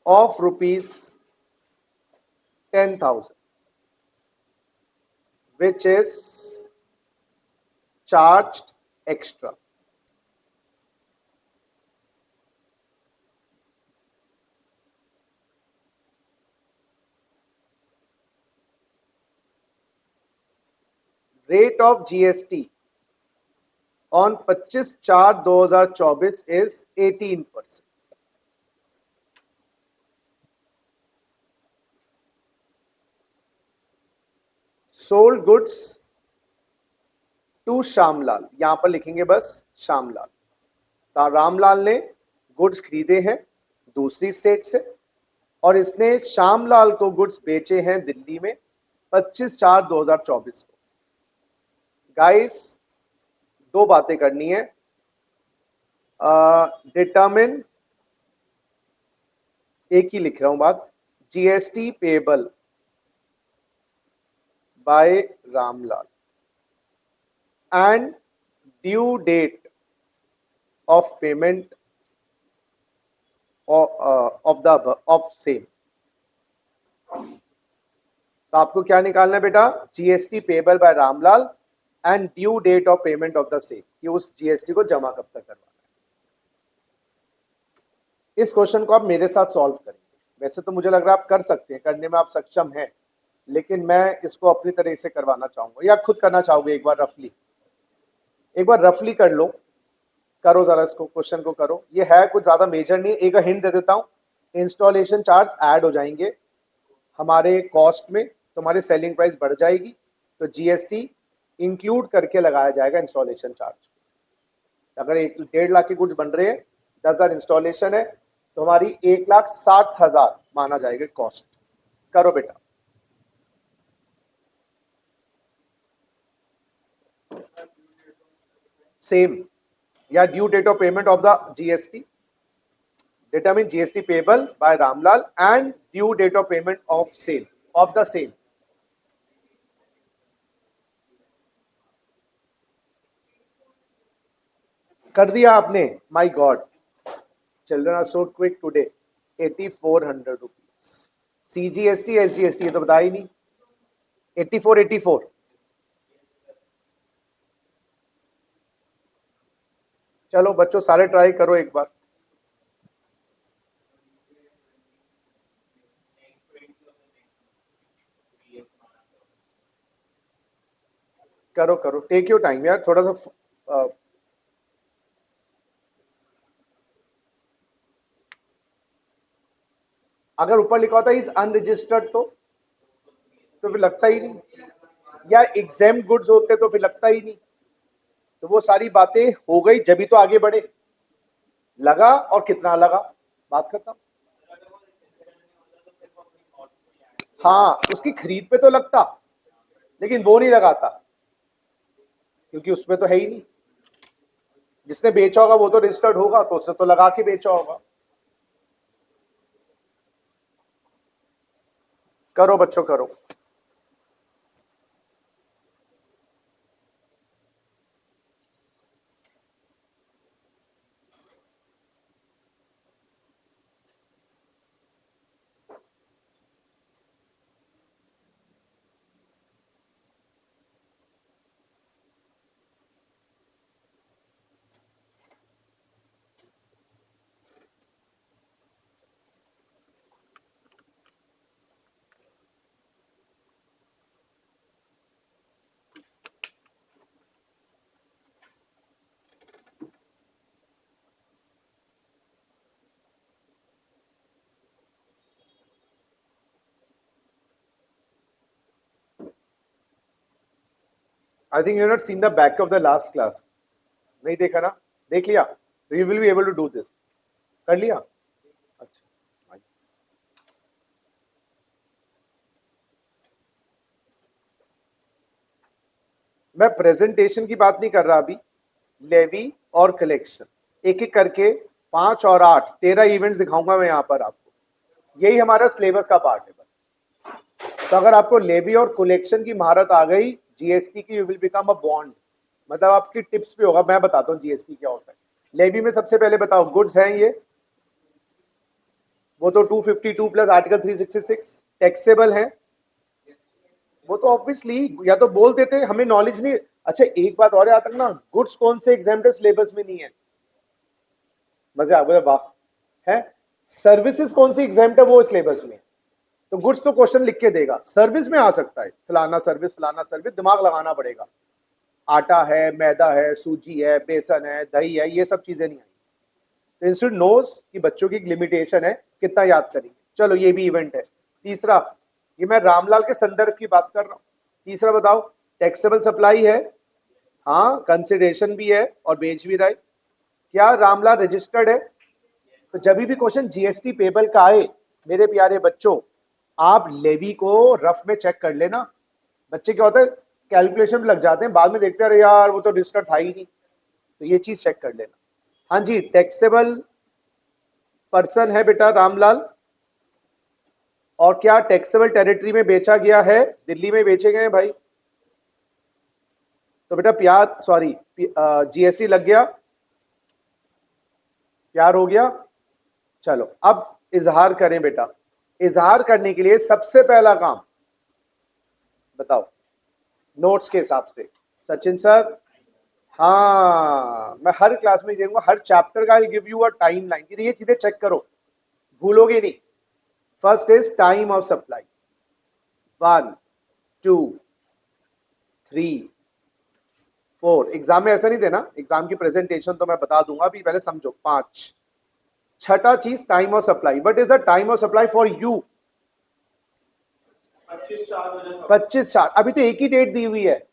of ₹10,000, which is charged extra. Rate of GST on 25/4/2024 is 18%. Sold goods to Shyamlal, यहां पर लिखेंगे बस श्यामलाल। तो रामलाल ने goods खरीदे हैं दूसरी state से और इसने श्यामलाल को गुड्स बेचे हैं दिल्ली में 25/4/2024 को। गाइस दो बातें करनी है, डिटरमिन, एक ही लिख रहा हूं बात, GST payable by Ramlal and due date of payment of same। तो आपको क्या निकालना है बेटा, GST payable by Ramlal and due date of payment of the same, कि उस जीएसटी को जमा कब तक करवाना है। इस क्वेश्चन को आप मेरे साथ सॉल्व करेंगे। वैसे तो मुझे लग रहा है आप कर सकते हैं, करने में आप सक्षम हैं, लेकिन मैं इसको अपनी तरह से करवाना चाहूंगा, या खुद करना चाहोगे एक बार रफली? एक बार रफली कर लो, करो जरा इसको, क्वेश्चन को करो। ये है कुछ ज्यादा मेजर नहीं है। एक हिंट दे देता हूं, इंस्टॉलेशन चार्ज ऐड हो जाएंगे हमारे कॉस्ट में, तुम्हारी सेलिंग प्राइस बढ़ जाएगी, तो जीएसटी इंक्लूड करके लगाया जाएगा इंस्टॉलेशन चार्ज। अगर 1.5 लाख के गुड्स बन रहे हैं, 10,000 इंस्टॉलेशन है, तो हमारी 1,60,000 माना जाएगा कॉस्ट। करो बेटा। सेम या due date of payment of the GST, determine GST payable by Ramlal and due date of payment of same of the same। कर दिया आपने? My God, children are so quick today. 8400 rupees. CGST SGST ये तो बताया ही नहीं। 84 चलो बच्चों सारे ट्राई करो एक बार। करो करो, टेक योर टाइम यार, थोड़ा सा। अगर ऊपर लिखा होता इज अनरजिस्टर्ड तो फिर लगता ही नहीं, या एग्जाम गुड्स होते तो फिर लगता ही नहीं। तो वो सारी बातें हो गई, जब भी तो आगे बढ़े। लगा और कितना लगा, बात खत्म। हाँ, उसकी खरीद पे तो लगता, लेकिन वो नहीं लगाता, क्योंकि उसमें तो है ही नहीं। जिसने बेचा होगा वो तो रजिस्टर्ड होगा, तो उसने तो लगा के बेचा होगा। करो बच्चों करो। I think you not seen the back of the last class. नहीं देखा ना? देख लिया तो you will be able to do this. कर लिया? अच्छा, नाइस। मैं प्रेजेंटेशन की बात नहीं कर रहा अभी, लेवी और कलेक्शन एक एक करके 5 और 8 13 इवेंट्स दिखाऊंगा मैं यहां पर आपको। यही हमारा सिलेबस का पार्ट है बस। तो अगर आपको लेवी और कलेक्शन की महारत आ गई, जीएसटी की, you will become a bond. मतलब आपकी टिप्स भी होगा। मैं बताता हूँ जीएसटी क्या होता है। लेवी में सबसे पहले बताओ, गुड्स हैं ये, वो तो 252 प्लस आर्टिकल 366 टैक्सेबल है। वो तो ऑब्वियसली, या तो बोल देते हमें नॉलेज नहीं। अच्छा एक बात और याद रखना, गुड्स कौन से एग्जाम्प्ट सिलेबस में नहीं है? मजे आ गए, वाह है। सर्विसेज कौन सी एग्जाम्प्ट है, वो सिलेबस में। तो गुड्स तो क्वेश्चन लिख के देगा, सर्विस में आ सकता है, फलाना सर्विस दिमाग लगाना पड़ेगा। आटा है, मैदा है, सूजी है, बेसन है, दही है, ये सब चीजें नहीं आई। तो इंस्टीट्यूट नोस कि बच्चों की लिमिटेशन है, कितना याद करेंगे। चलो ये भी इवेंट है। तीसरा, ये मैं रामलाल के संदर्भ की बात कर रहा हूँ। तीसरा बताओ, टैक्सेबल सप्लाई है, हाँ कंसिडरेशन भी है और बेच भी रहा है। क्या रामलाल रजिस्टर्ड है? तो जब भी क्वेश्चन जीएसटी पेबल का आए मेरे प्यारे बच्चों, आप लेवी को रफ में चेक कर लेना। बच्चे क्या होता है, कैलकुलेशन लग जाते हैं, बाद में देखते हैं अरे यार वो तो रजिस्टर्ड था ही नहीं। तो ये चीज चेक कर लेना। हाँ जी, टैक्सेबल पर्सन है बेटा रामलाल। और क्या टैक्सेबल टेरिटरी में बेचा गया है? दिल्ली में बेचे गए हैं भाई। तो बेटा प्यार, सॉरी, जीएसटी लग गया, प्यार हो गया। चलो अब इजहार करें बेटा। इजहार करने के लिए सबसे पहला काम बताओ नोट्स के हिसाब से। सचिन सर, हाँ मैं हर क्लास में देखूंगा, हर चैप्टर का I give you a time line, ये चीजें चेक करो, भूलोगे नहीं। First is time of supply, 1 2 3 4। Exam में ऐसा नहीं देना, एग्जाम की प्रेजेंटेशन तो मैं बता दूंगा, अभी पहले समझो। 5। छठा चीज time of supply. What is the time of supply for you? 25/4। अभी तो एक ही डेट दी हुई है,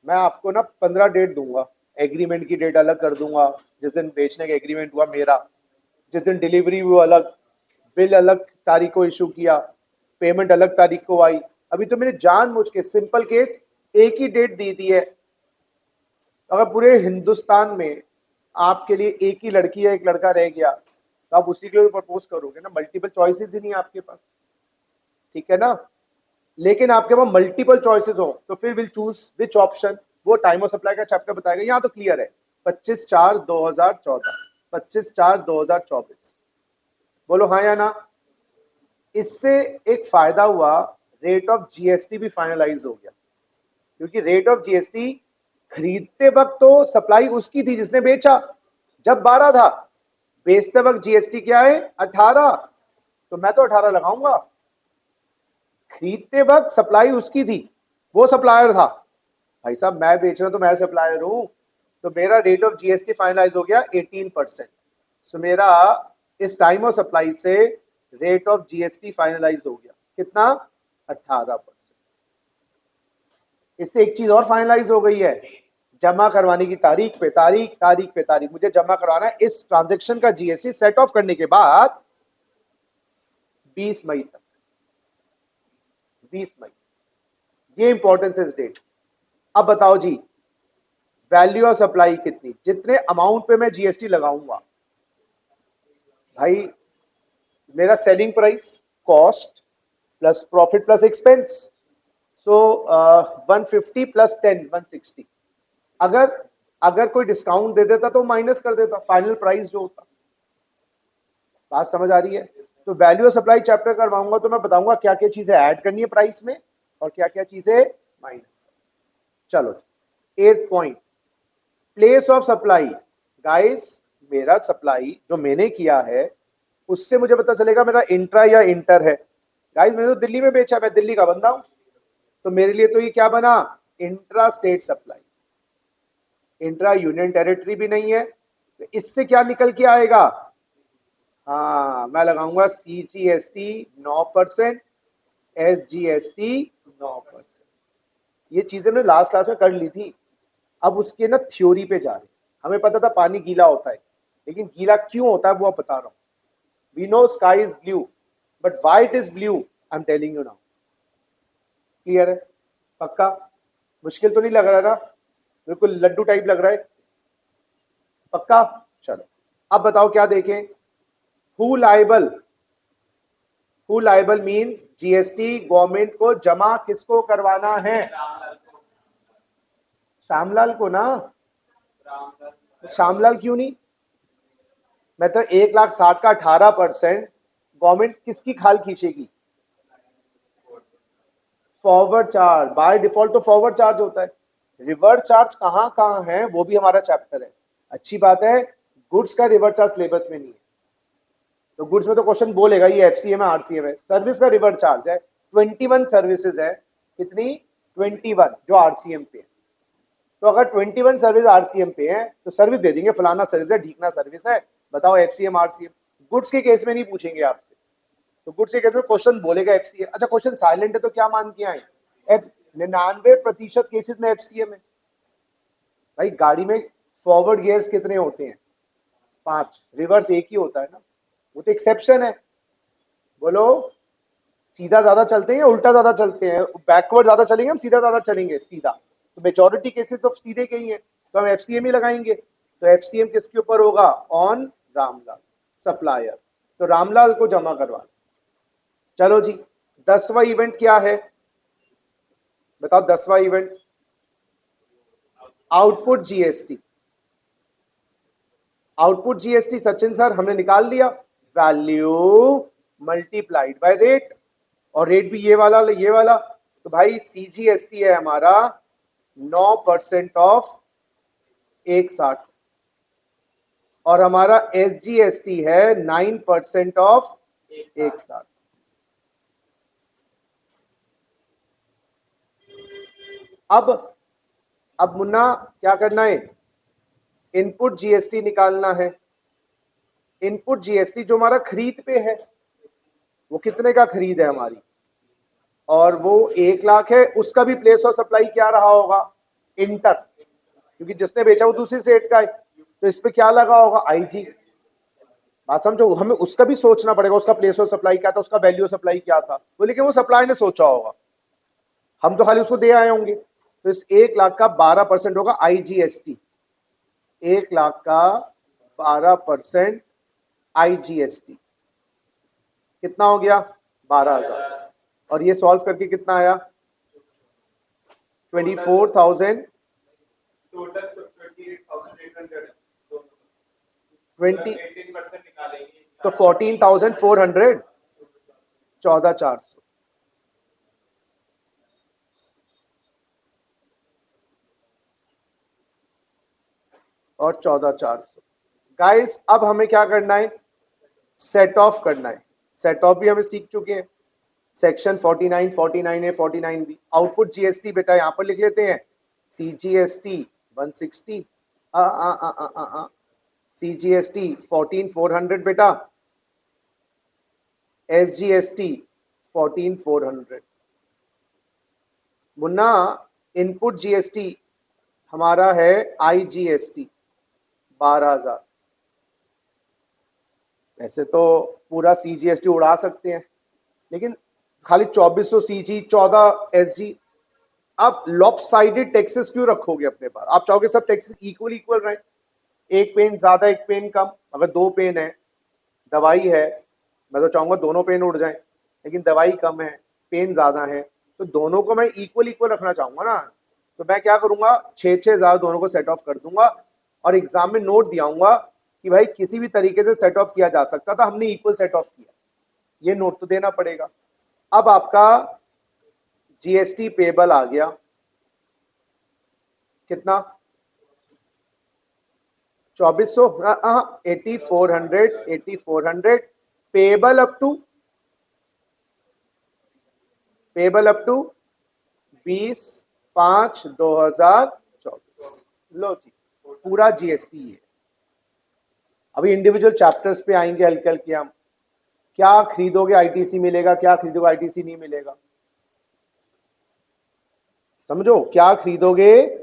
मैं आपको ना 15 डेट दूंगा। एग्रीमेंट की डेट अलग कर दूंगा, जिस दिन बेचने का एग्रीमेंट हुआ मेरा, जिस दिन डिलीवरी हुआ अलग, बिल अलग तारीख को इशू किया, पेमेंट अलग तारीख को आई। अभी तो मैंने जानबूझ के सिंपल केस एक ही डेट दी थी है। अगर पूरे हिंदुस्तान में आपके लिए एक ही लड़की है, एक लड़का रह गया, तो आप उसी के लिए प्रपोज करोगे ना, मल्टीपल चॉइसेस ही नहीं है आपके पास, ठीक है ना। लेकिन आपके पास मल्टीपल चॉइसेस हो तो फिर विल चूज विच ऑप्शन, वो टाइम ऑफ सप्लाई का चैप्टर बताएगा। यहाँ तो क्लियर है, 25/4/2014, 25/4/2024। बोलो हाँ या ना। इससे एक फायदा हुआ, रेट ऑफ जीएसटी भी फाइनलाइज हो गया, क्योंकि रेट ऑफ जीएसटी खरीदते वक्त तो सप्लाई उसकी थी जिसने बेचा, जब 12 था, बेचते वक्त जीएसटी क्या है 18, तो मैं तो 18 लगाऊंगा। खरीदते वक्त सप्लाई उसकी थी, वो सप्लायर था, भाई साहब मैं बेच रहा हूं तो मैं सप्लायर हूं, तो मेरा रेट ऑफ जीएसटी फाइनलाइज हो गया 18%। सो मेरा इस टाइम ऑफ सप्लाई से रेट ऑफ जीएसटी फाइनलाइज हो गया कितना, 18%। इससे एक चीज और फाइनलाइज हो गई है, जमा करवाने की तारीख पे तारीख, तारीख पे तारीख, मुझे जमा करवाना है इस ट्रांजेक्शन का जीएसटी सेट ऑफ करने के बाद 20 मई तक, 20 मई, ये इंपॉर्टेंस है इस डेट। अब बताओ जी, वैल्यू ऑफ सप्लाई कितनी, जितने अमाउंट पे मैं जीएसटी लगाऊंगा, भाई मेरा selling price, cost plus profit plus expense, so 150 plus 10 160। अगर अगर कोई डिस्काउंट दे देता तो माइनस कर देता फाइनल प्राइस जो होता। बात समझ आ रही है? तो वैल्यू ऑफ सप्लाई चैप्टर करवाऊंगा तो मैं बताऊंगा क्या क्या चीजें ऐड करनी है प्राइस में और क्या क्या चीजें माइनस। चलो 8th point, place of supply. Guys मेरा सप्लाई जो मैंने किया है उससे मुझे पता चलेगा मेरा इंट्रा या इंटर है। गाइस मैंने तो दिल्ली में बेचा, मैं दिल्ली का बंदा हूं, तो मेरे लिए तो ये क्या बना, intra state supply. Intra union territory भी नहीं है, तो इससे क्या निकल के आएगा, हाँ मैं लगाऊंगा CGST 9%, SGST 9%। ये चीजें मैंने लास्ट क्लास में कर ली थी, अब उसके ना थ्योरी पे जा रहे। हमें पता था पानी गीला होता है, लेकिन गीला क्यों होता है वो आप बता रहा हूं। We know sky is blue, but why it is blue I am telling you now. Clear है? पक्का? मुश्किल तो नहीं लग रहा ना, बिल्कुल लड्डू टाइप लग रहा है? पक्का? चलो अब बताओ क्या देखें। Who liable, who liable means GST government को जमा किसको करवाना है, श्यामलाल को ना। श्यामलाल क्यों नहीं, मैं तो 1,60,000 का 18% गवर्नमेंट किसकी खाल खींचेगी, फॉरवर्ड चार्ज। बाय डिफॉल्ट तो फॉरवर्ड चार्ज होता है, रिवर्स चार्ज कहां कहां है वो भी हमारा चैप्टर है। अच्छी बात है, गुड्स का रिवर्स चार्ज सिलेबस में नहीं है, तो गुड्स में तो क्वेश्चन बोलेगा ये एफसीएम है आरसीएम है। सर्विस का रिवर्स चार्ज है, 21 सर्विसेज है, कितनी, 21 जो आरसीएम पे है। तो अगर 21 सर्विस आरसीएम पे है तो सर्विस दे देंगे, फलाना सर्विस है, ढीकना सर्विस है, बताओ एफसीएम आरसीएम। गुड्स के केस में नहीं पूछेंगे आपसे, तो गुड्स के केस में क्वेश्चन बोलेगा एफसीएम। अच्छा क्वेश्चन साइलेंट है तो क्या मान के आए? 99% केसेस में एफसीएम है। भाई गाड़ी में फॉरवर्ड गियर्स कितने होते हैं? 5, रिवर्स एक ही होता है ना, वो तो एक्सेप्शन है। बोलो सीधा ज्यादा चलते हैं या उल्टा ज्यादा चलते हैं? बैकवर्ड ज्यादा चलेंगे हम, सीधा ज्यादा चलेंगे? सीधा। तो मेजोरिटी केसेस तो सीधे के ही है, तो हम एफसीएम ही लगाएंगे। तो एफसीएम किसके ऊपर होगा? On Ramlal supplier. तो रामलाल को जमा करवा। चलो जी, 10वां इवेंट क्या है बताओ? 10वां event output GST. Output GST Sachin sir हमने निकाल लिया, वैल्यू मल्टीप्लाइड बाय रेट, और रेट भी ये वाला। तो भाई सीजीएसटी है हमारा 9% ऑफ 160, और हमारा एसजीएसटी है 9% ऑफ 160। अब मुन्ना क्या करना है? इनपुट जीएसटी निकालना है। इनपुट जीएसटी जो हमारा खरीद पे है, वो कितने का खरीद है हमारी, और वो 1 लाख है। उसका भी प्लेस ऑफ सप्लाई क्या रहा होगा? इंटर, क्योंकि जिसने बेचा वो दूसरी सेट का है, तो इस पे क्या लगा होगा? आईजी। बात समझो, हमें उसका भी सोचना पड़ेगा, उसका प्लेस ऑफ सप्लाई क्या था, उसका वैल्यू ऑफ सप्लाई क्या था, वो लेकिन वो सप्लाई ने सोचा होगा, हम तो खाली उसको दे आए होंगे। तो इस 1 लाख का 12% होगा आईजीएसटी। 1 लाख का 12% आईजीएसटी कितना हो गया? 12,000। और ये सॉल्व करके कितना आया? 24,000 20, तो 14,400, 14,400। और 14,400। गाइस अब हमें क्या करना है? सेट ऑफ करना है। सेट ऑफ भी हमें सीख चुके हैं, section 49, 49A, 49B। Output GST बेटा यहां पर लिख लेते हैं, सीजीएसटी 160, सीजीएसटी 14,400 बेटा, एसजीएसटी 14,400। मुन्ना इनपुट जीएसटी हमारा है आईजीएसटी 12,000। वैसे तो पूरा सीजीएसटी उड़ा सकते हैं, लेकिन खाली 2400 सीजी, 14 एसजी। आप लॉपसाइडेड टैक्सेस क्यों रखोगे अपने पास? आप चाहोगे सब टैक्सेस इक्वल इक्वल रहे, एक पेन ज्यादा एक पेन कम। अगर 2 पेन है, दवाई है, मैं तो चाहूंगा दोनों पेन उड़ जाएं, लेकिन दवाई कम है, पेन ज्यादा है, तो दोनों को मैं इक्वल इक्वल रखना चाहूंगा ना। तो मैं क्या करूंगा? 6,000 दोनों को सेट ऑफ कर दूंगा, और एग्जाम में नोट दियाऊंगा कि भाई किसी भी तरीके से सेट ऑफ किया जा सकता था, हमने इक्वल सेट ऑफ किया, ये नोट तो देना पड़ेगा। अब आपका जीएसटी पेबल आ गया, कितना? 2400, 8400, 8400 पेबल अप टू 20/5/2024। लो जी, पूरा जीएसटी है। अभी इंडिविजुअल चैप्टर्स पे आएंगे हल्के हल्के हम। क्या खरीदोगे आईटीसी मिलेगा, क्या खरीदोगे आईटीसी नहीं मिलेगा, समझो। क्या खरीदोगे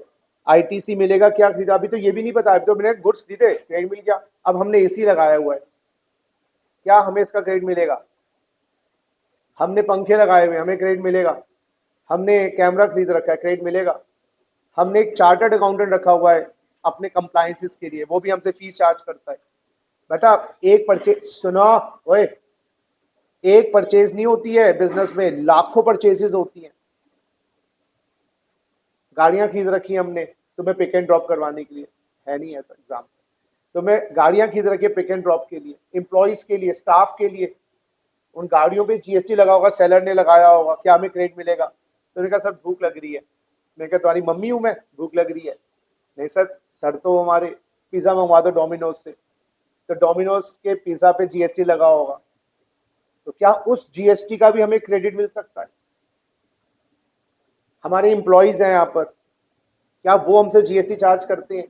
आईटीसी मिलेगा, क्या खरीदा? अभी तो ये भी नहीं पता। अभी तो मैंने गुड्स खरीदे, क्रेडिट मिल गया। अब हमने एसी लगाया हुआ है, क्या हमें इसका क्रेडिट मिलेगा? हमने पंखे लगाए हुए, हमें क्रेडिट मिलेगा? हमने कैमरा खरीद रखा है, क्रेडिट मिलेगा? हमने एक चार्टर्ड अकाउंटेंट रखा हुआ है अपने कंप्लायंसेस के लिए, वो भी हमसे फीस चार्ज करता है। बेटा एक परचेज, सुनो ओए, एक परचेज नहीं होती है बिजनेस में, लाखों परचेजेस होती हैं। गाड़ियां खरीद रखी हैं हमने तुम्हें पिक एंड ड्रॉप करवाने के लिए, है नहीं ऐसा एग्जाम? तो मैं गाड़ियां खरीद रखी है पिक एंड ड्रॉप के लिए, एम्प्लॉइज के लिए, स्टाफ के लिए। उन गाड़ियों पे जीएसटी लगा होगा, सेलर ने लगाया होगा, क्या हमें क्रेडिट मिलेगा? तो उन्होंने कहा सर भूख लग रही है। मैं कहा तुम्हारी मम्मी हूं मैं, भूख लग रही है? नहीं सर, सर तो हमारे पिज्जा मंगवा दो डोमिनोज से, तो डोमिनोज के पिज्जा पे जीएसटी लगा होगा, तो क्या उस जीएसटी का भी हमें क्रेडिट मिल सकता है? हमारे एम्प्लॉइज हैं यहाँ पर, क्या वो हमसे जीएसटी चार्ज करते हैं?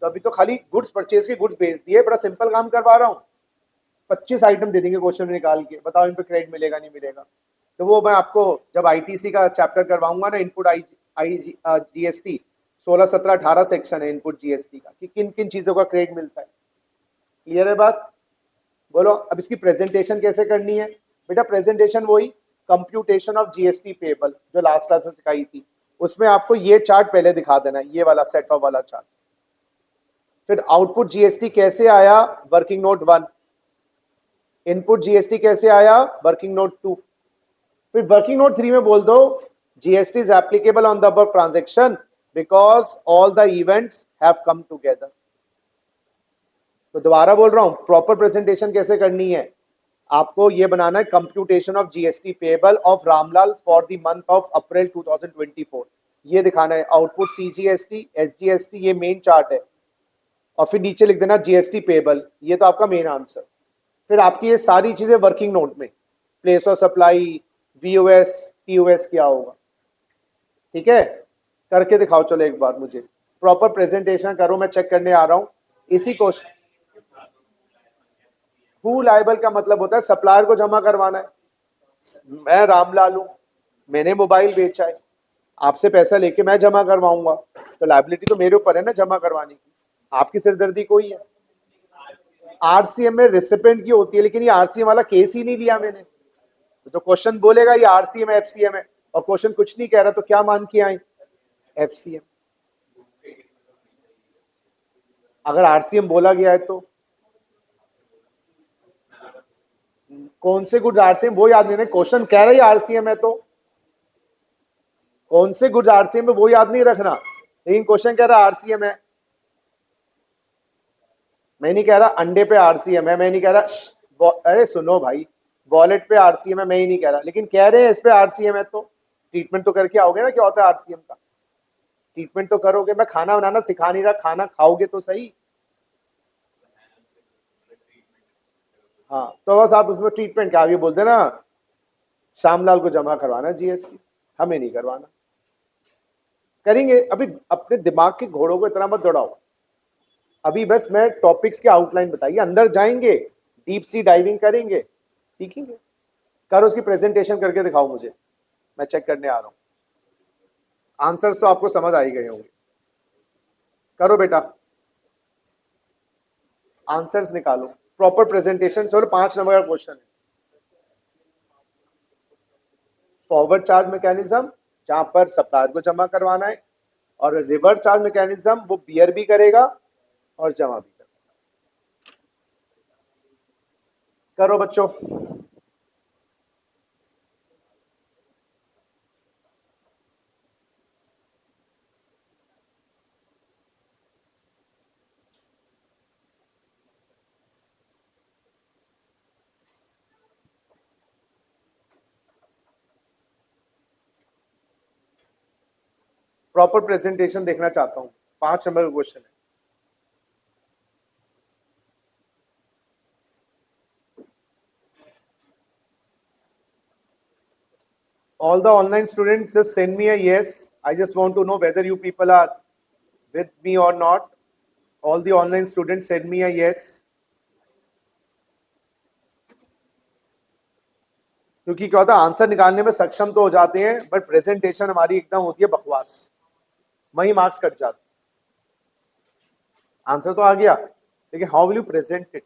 तो अभी तो खाली गुड्स परचेज के गुड्स बेच दिए, बड़ा सिंपल काम करवा रहा हूँ। 25 आइटम दे देंगे क्वेश्चन में निकाल के, बताओ इन पे क्रेडिट मिलेगा नहीं मिलेगा? तो वो मैं आपको जब आईटीसी का चैप्टर करवाऊंगा ना, input I I GST 16 17 18 section है इनपुट जीएसटी का, कि किन किन चीजों का क्रेडिट मिलता है। क्लियर है बात? बोलो अब इसकी प्रेजेंटेशन कैसे करनी है? बेटा प्रेजेंटेशन वही कंप्यूटेशन ऑफ जीएसटी पेबल जो लास्ट क्लास में सिखाई थी, उसमें आपको ये चार्ट पहले दिखा देना है, ये वाला सेट ऑफ वाला चार्ट। फिर आउटपुट जीएसटी कैसे आया, वर्किंग नोट 1। इनपुट जीएसटी कैसे आया, वर्किंग नोट 2। फिर वर्किंग नोट 3 में बोल दो GST is applicable on the above transaction because all the events have come together. तो दोबारा बोल रहा हूं, प्रॉपर प्रेजेंटेशन कैसे करनी है? आपको ये बनाना है computation of GST payable of Ramlal for the month of April 2024, ये दिखाना है। आउटपुट सीजीएसटी एसजीएसटी, ये मेन चार्ट है, और फिर नीचे लिख देना जीएसटी पेबल, ये तो आपका मेन आंसर। फिर आपकी ये सारी चीजें वर्किंग नोट में, place of supply, VOS TOS क्या होगा। ठीक है, करके दिखाओ चलो एक बार मुझे, प्रॉपर प्रेजेंटेशन करो, मैं चेक करने आ रहा हूं इसी क्वेश्चन। हु लायबल का मतलब होता है सप्लायर को जमा करवाना है। मैं रामलाल हूं, मैंने मोबाइल बेचा है, आपसे पैसा लेके मैं जमा करवाऊंगा, तो लायबिलिटी तो मेरे ऊपर है ना जमा करवाने की, आपकी सिरदर्दी कोई है। आरसीएम में रिसिपेंट की होती है, लेकिन ये आरसीएम वाला केस ही नहीं लिया मैंने, तो क्वेश्चन बोलेगा ये आरसीएम एफसीएम है, और क्वेश्चन कुछ नहीं कह रहा, तो क्या मान के आए? एफसीएम। अगर आरसीएम बोला गया है तो कौन से गुड्स आरसीएम वो याद नहीं, क्वेश्चन कह रहा है आरसीएम है, तो कौन से गुड्स आरसीएम है वो याद नहीं रखना, लेकिन क्वेश्चन कह रहा है आरसीएम है। मैं नहीं कह रहा अंडे पे आरसीएम है, मैं नहीं कह रहा, अरे सुनो भाई, वॉलेट पे आरसीएम है मैं ही नहीं कह रहा, लेकिन कह रहे हैं इस पे आरसीएम है, तो ट्रीटमेंट तो करके आओगे ना क्या होता है आरसीएम का, ट्रीटमेंट तो करोगे। मैं खाना बनाना सिखा नहीं रहा, खाना खाओगे तो सही। हाँ तो बस आप उसमें ट्रीटमेंट क्या भी बोलते ना, श्यामलाल को जमा करवाना जीएसटी, हमें नहीं करवाना। करेंगे अभी, अपने दिमाग के घोड़ों को इतना मत दौड़ाओ, अभी बस मैं टॉपिक्स के आउटलाइन बताइए, अंदर जाएंगे, डीप सी डाइविंग करेंगे, सीखेंगे। करो उसकी प्रेजेंटेशन करके दिखाओ मुझे, मैं चेक करने आ रहा हूं। आंसर्स तो आपको समझ आ ही गए होंगे, करो बेटा आंसर्स निकालो, प्रॉपर प्रेजेंटेशन। चलो 5 नंबर का क्वेश्चन है, फॉरवर्ड चार्ज मैकेनिज्म जहां पर सप्लायर को जमा करवाना है, और रिवर्स चार्ज मैकेनिज्म वो बियर भी करेगा और जमा भी करेगा। करो बच्चों। प्रॉपर प्रेजेंटेशन देखना चाहता हूं, 5 नंबर का क्वेश्चन है। All the online students just send me a yes. I just want to know whether you people are with me or not. All the online students send me a yes. क्योंकि क्या होता है answer निकालने में सक्षम तो हो जाते हैं, बट प्रेजेंटेशन हमारी एकदम होती है बकवास, वही मार्क्स कट जाते। आंसर तो आ गया, लेकिन how will you present it?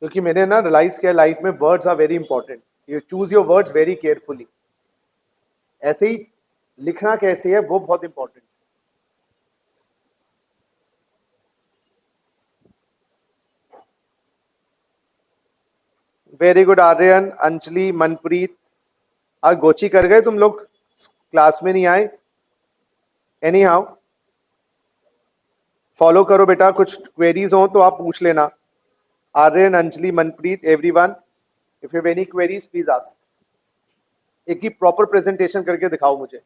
क्योंकि मैंने ना रियलाइज किया लाइफ में words are very important, you choose your words very carefully. ऐसे ही लिखना कैसे है वो बहुत important. Very good Aryan, Anjali, Manpreet. आज गोची कर गए तुम लोग, क्लास में नहीं आए। एनी हाउ फॉलो करो बेटा, कुछ क्वेरीज हो तो आप पूछ लेना। Aryan, Anjali, Manpreet, everyone, if you have any queries please ask. एक ही प्रॉपर प्रेजेंटेशन करके दिखाओ मुझे।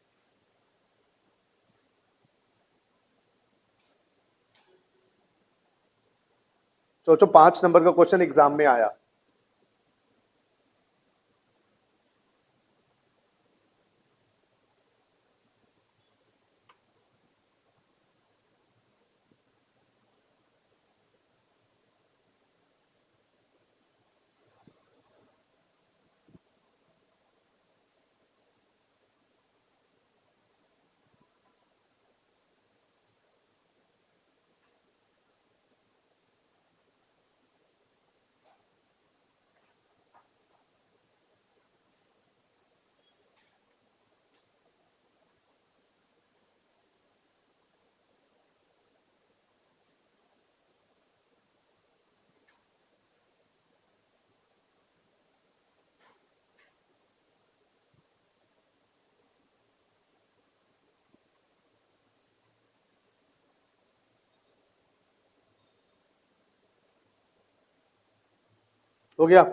सोचो 5 नंबर का क्वेश्चन एग्जाम में आया। हो गया।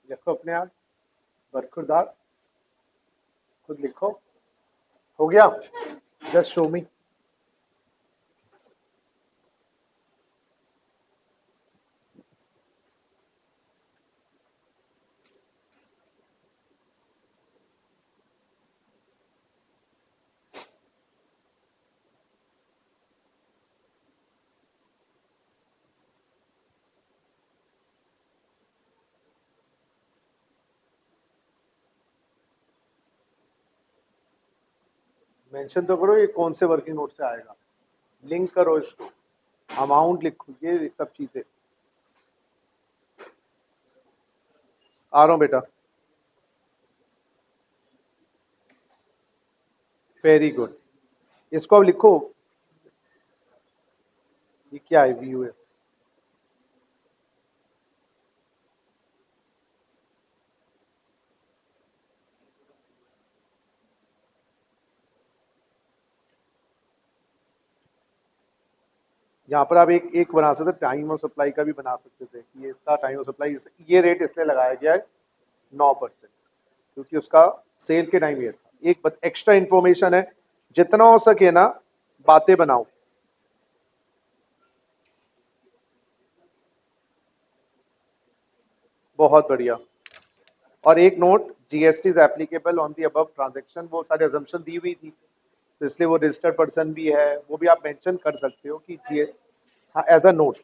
लिखो अपने आप, बरखुरदार, खुद लिखो। हो गया, जस्ट शो मी। मेंशन तो करो ये कौन से वर्किंग नोट से आएगा, लिंक करो इसको, अमाउंट लिखो, ये सब चीजें। आ रहा हूँ बेटा। वेरी गुड, इसको अब लिखो। ये क्या है, वीयूएस? यहाँ पर आप एक एक बना सकते, टाइम ऑफ सप्लाई का भी बना सकते थे कि ये इसका टाइम ऑफ सप्लाई, ये रेट इसलिए लगाया गया है 9%, क्योंकि उसका सेल के टाइम ये था। एक एक्स्ट्रा इंफॉर्मेशन है, जितना हो सके ना बातें बनाओ। बहुत बढ़िया। और एक note, GST is applicable on the above transaction, वो सारी अजम्पशन दी हुई थी, तो इसलिए वो रजिस्टर्ड पर्सन भी है, वो भी आप मेंशन कर सकते हो कि जी, हाँ, एज अ नोट।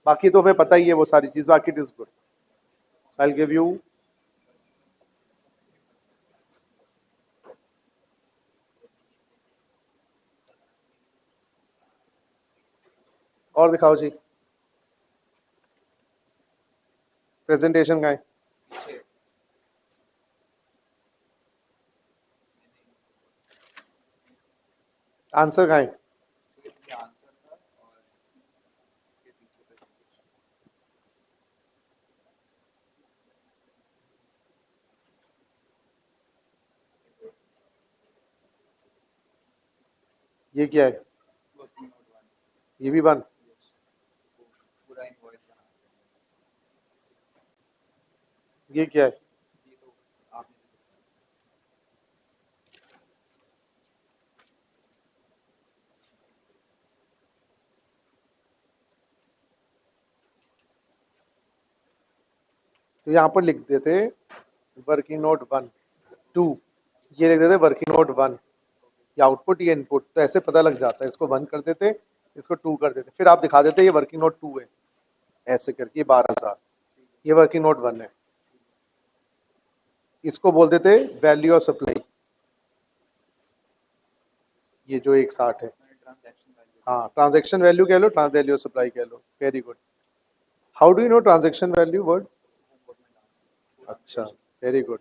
बाकी तो हमें पता ही है वो सारी चीज, बाकी it is good. I will give you. और दिखाओ जी, प्रेजेंटेशन का है, आंसर का है। ये क्या है, ये भी बन, ये क्या है? तो यहाँ पर लिख देते वर्किंग नोट 1 2, ये लिख देते वर्किंग नोट 1, ये आउटपुट ये इनपुट, तो ऐसे पता लग जाता है। इसको 1 कर देते, इसको 2 कर देते, फिर आप दिखा देते ये वर्किंग नोट 2 है, ऐसे करके 12,000, ये वर्किंग नोट 1 है। इसको बोल देते वैल्यू ऑफ सप्लाई, ये जो 160 है। हाँ, ट्रांजेक्शन वैल्यू कह लो, वैल्यू ऑफ सप्लाई कह लो। Very good. How do you know transaction value word? अच्छा, वेरी गुड।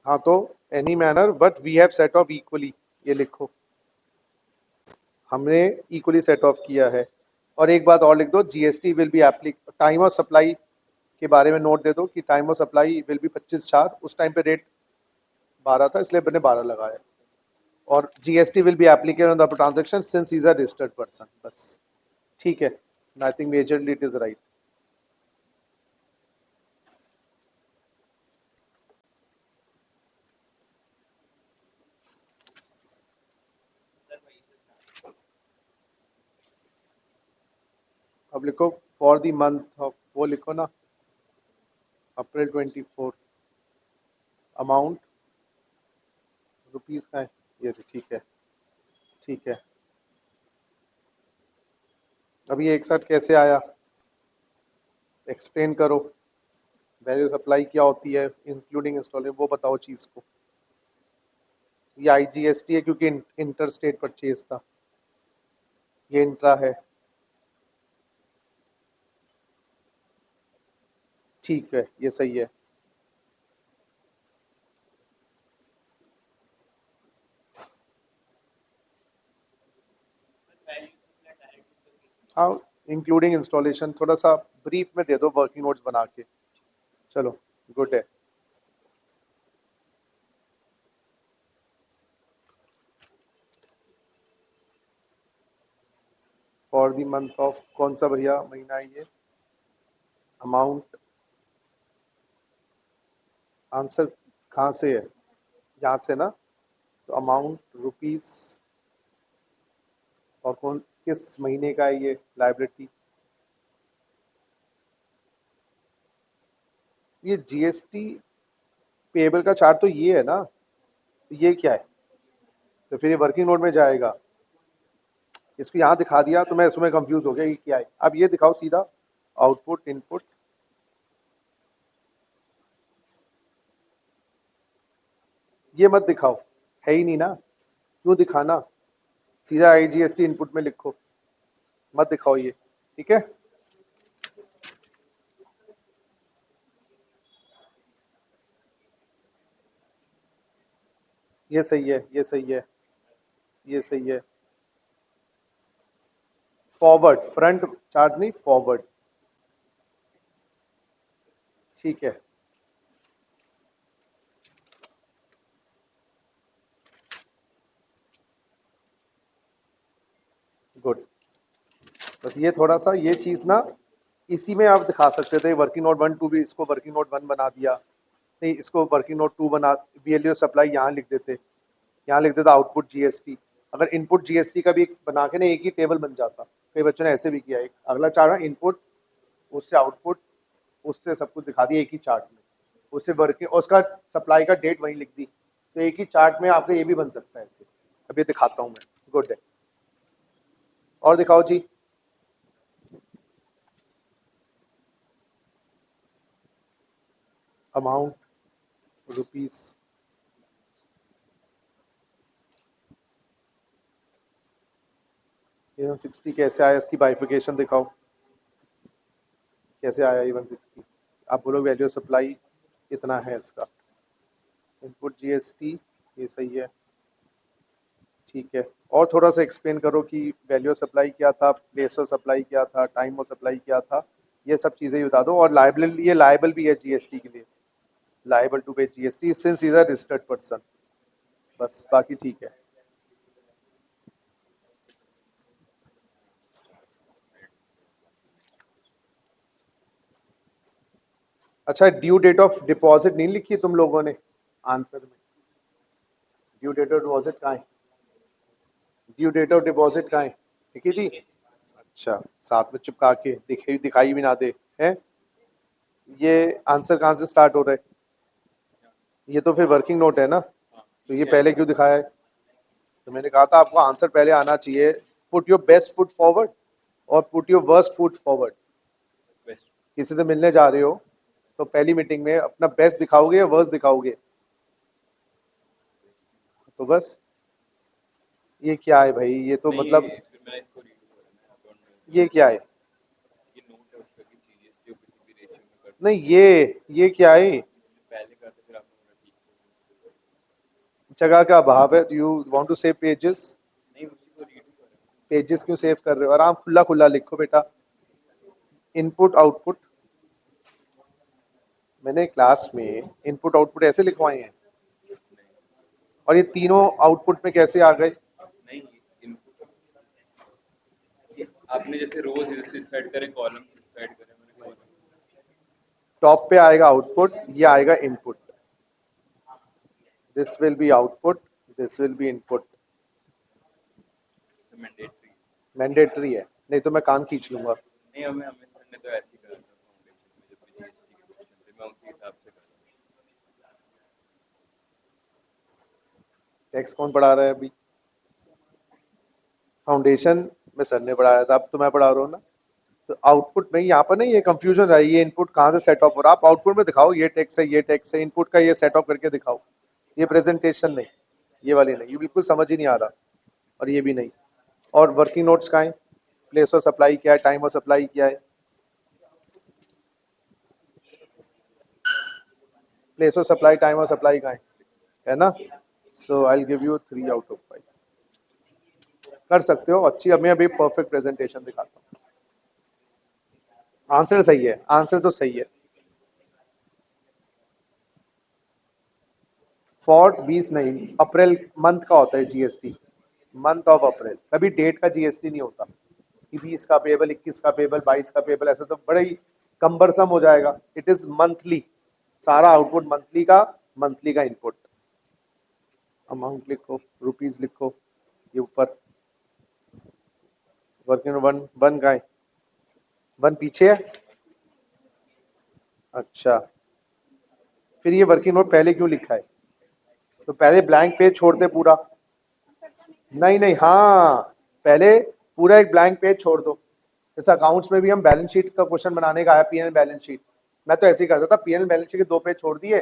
हाँ, तो any manner but we have set off equally, ये लिखो, हमने इक्वली सेट ऑफ किया है। और एक बात और लिख दो, GST will be एप्लीक, time of supply के बारे में नोट दे दो कि time of supply will be 25/4, उस टाइम पे रेट 12 था इसलिए मैंने 12 लगाया। और GST will be applicable on the transaction since is a registered person. बस ठीक है, I think majorly it is right. अब लिखो फॉर द मंथ ऑफ, वो लिखो ना, अप्रैल 24, अमाउंट रुपीस का है ये, तो ठीक है, ठीक है। अब ये एक साथ कैसे आया, एक्सप्लेन करो। वैल्यू सप्लाई क्या होती है इंक्लूडिंग इंस्टॉलेशन, वो बताओ चीज़ को। ये आईजीएसटी है क्योंकि इंटर स्टेट परचेज था, ये इंट्रा है, ठीक है, ये सही है। हाँ, इंक्लूडिंग इंस्टॉलेशन थोड़ा सा ब्रीफ में दे दो वर्किंग नोट्स बना के। चलो गुड है। फॉर द मंथ ऑफ, कौन सा भैया महीना है ये, अमाउंट, आंसर कहाँ से है, यहाँ से ना, तो अमाउंट रुपीस, और कौन किस महीने का है ये लाइबिलिटी, ये जीएसटी पेबल का चार्ट तो ये है ना, तो ये क्या है, तो फिर ये वर्किंग नोट में जाएगा। इसको यहाँ दिखा दिया तो मैं इसमें कंफ्यूज हो गया कि क्या है। अब ये दिखाओ सीधा, आउटपुट इनपुट, ये मत दिखाओ, है ही नहीं ना, क्यों दिखाना, सीधा आईजीएसटी इनपुट में लिखो, मत दिखाओ ये, ठीक है। ये सही है, ये सही है, ये सही है। फॉरवर्ड, फ्रंट चार्ट नहीं, फॉरवर्ड, ठीक है, गुड। बस ये थोड़ा सा ये चीज़ ना, इसी में आप दिखा सकते थे वर्किंग नोट 1 2 भी, इसको वर्किंग नोट 1 बना दिया, नहीं इसको वर्किंग नोट 2 बना, वीएलयू सप्लाई यहाँ लिख देते, यहाँ लिख देता आउटपुट जीएसटी, अगर इनपुट जीएसटी का भी एक बना के ना एक ही टेबल बन जाता। कई बच्चों ने ऐसे भी किया, एक अगला चार्ट है इनपुट, उससे आउटपुट, उससे सब कुछ दिखा दिया एक ही चार्ट में, उससे वर्किंग और उसका सप्लाई का डेट वहीं लिख दी, तो एक ही चार्ट में आपका ये भी बन सकता है ऐसे। अब ये दिखाता हूँ मैं, गुड है। और दिखाओ जी, अमाउंट रुपीस, 160 कैसे आया, इसकी बाइफिकेशन दिखाओ, कैसे आया 160, आप बोलो वैल्यू सप्लाई कितना है इसका, इनपुट जीएसटी, ये सही है, ठीक है। और थोड़ा सा एक्सप्लेन करो कि वैल्यू सप्लाई क्या था, प्लेस ऑफ सप्लाई क्या था, टाइम ऑफ सप्लाई क्या था, ये सब चीज़ें बता दो। और लाइबल, ये लाइबल भी है जीएसटी के लिए, liable to pay GST since is a registered person, बस बाकी ठीक है। अच्छा, ड्यू डेट ऑफ डिपॉजिट नहीं लिखी तुम लोगों ने आंसर में, ड्यू डेट ऑफ डिपॉजिट कहाँ है, ड्यू डेट ऑफ डिपॉजिट कहाँ है, लिखी थी, अच्छा साथ में चिपका के दिखाई भी ना दे है। ये आंसर कहाँ से स्टार्ट हो रहा है, ये तो फिर वर्किंग नोट है ना, तो ये पहले क्यों दिखाया है, तो मैंने कहा था आपको आंसर पहले आना चाहिए, put your best foot forward और put your worst foot forward. किसी से मिलने जा रहे हो तो पहली मीटिंग में अपना बेस्ट दिखाओगे या वर्स्ट दिखाओगे, तो बस ये क्या है भाई, ये तो मतलब ये क्या है, नहीं ये क्या है, जगह का अभाव है, you want to save pages, pages क्यों सेव कर रहे हो, आराम खुला खुला लिखो बेटा, इनपुट आउटपुट, मैंने क्लास में इनपुट आउटपुट ऐसे लिखवाए हैं, और ये तीनों आउटपुट में कैसे आ गए? नहीं, इनपुट आपने जैसे रोज इस साइड करे, कॉलम इस साइड करे, मैंने कॉलम टॉप पे आएगा आउटपुट, ये आएगा input, this will be output, this will be input. Mandatory. Mandatory है, नहीं तो मैं कान खींच लूंगा। नहीं, हमें हमें सर ने तो ऐसे ही करा था फाउंडेशन में, जब भी जीएसटी के क्वेश्चन थे, मैं उसी हिसाब से कर रहा टैक्स कौन पढ़ा रहा है अभी? फाउंडेशन में सर ने पढ़ाया था, अब तो मैं पढ़ा रहा हूँ ना। तो आउटपुट में यहाँ पर नहीं, ये कंफ्यूजन है, ये इनपुट कहाँ से सेट ऑफ हो रहा है, आप आउटपुट में दिखाओ ये टैक्स है, ये टैक्स है, इनपुट का ये सेट ऑफ करके दिखाओ। ये प्रेजेंटेशन नहीं, ये वाली नहीं, ये बिल्कुल समझ ही नहीं आ रहा, और ये भी नहीं। और वर्किंग नोट्स कहाँ है? प्लेस ऑफ सप्लाई क्या है, टाइम ऑफ सप्लाई क्या है? Place of supply, time of supply कहाँ है ना? So I will give you 3 out of 5। कर सकते हो अच्छी, अब मैं अभी परफेक्ट प्रेजेंटेशन दिखाता हूँ। आंसर सही है, आंसर तो सही है। फॉर 20 नहीं, अप्रैल मंथ का होता है जीएसटी, मंथ ऑफ अप्रैल, कभी डेट का जीएसटी नहीं होता कि 20 का पेबल, 21 का पेबल, 22 का पेबल, ऐसा तो बड़ा ही कंबरसम हो जाएगा। इट इज मंथली, सारा आउटपुट मंथली का इनपुट। अमाउंट लिखो, रुपीज लिखो, ये ऊपर वर्किंग वन, वन का है, वन पीछे है। अच्छा, फिर ये वर्किंग नोट पहले क्यों लिखा है? तो पहले ब्लैंक पेज छोड़ दे पूरा। नहीं नहीं, हाँ, पहले पूरा एक ब्लैंक पेज छोड़ दो। जैसे अकाउंट्स में भी हम बैलेंस शीट का क्वेश्चन बनाने का आया, पीएनएल बैलेंस शीट, मैं तो ऐसे ही करता था, पीएनएल बैलेंस शीट के 2 पेज छोड़ दिए,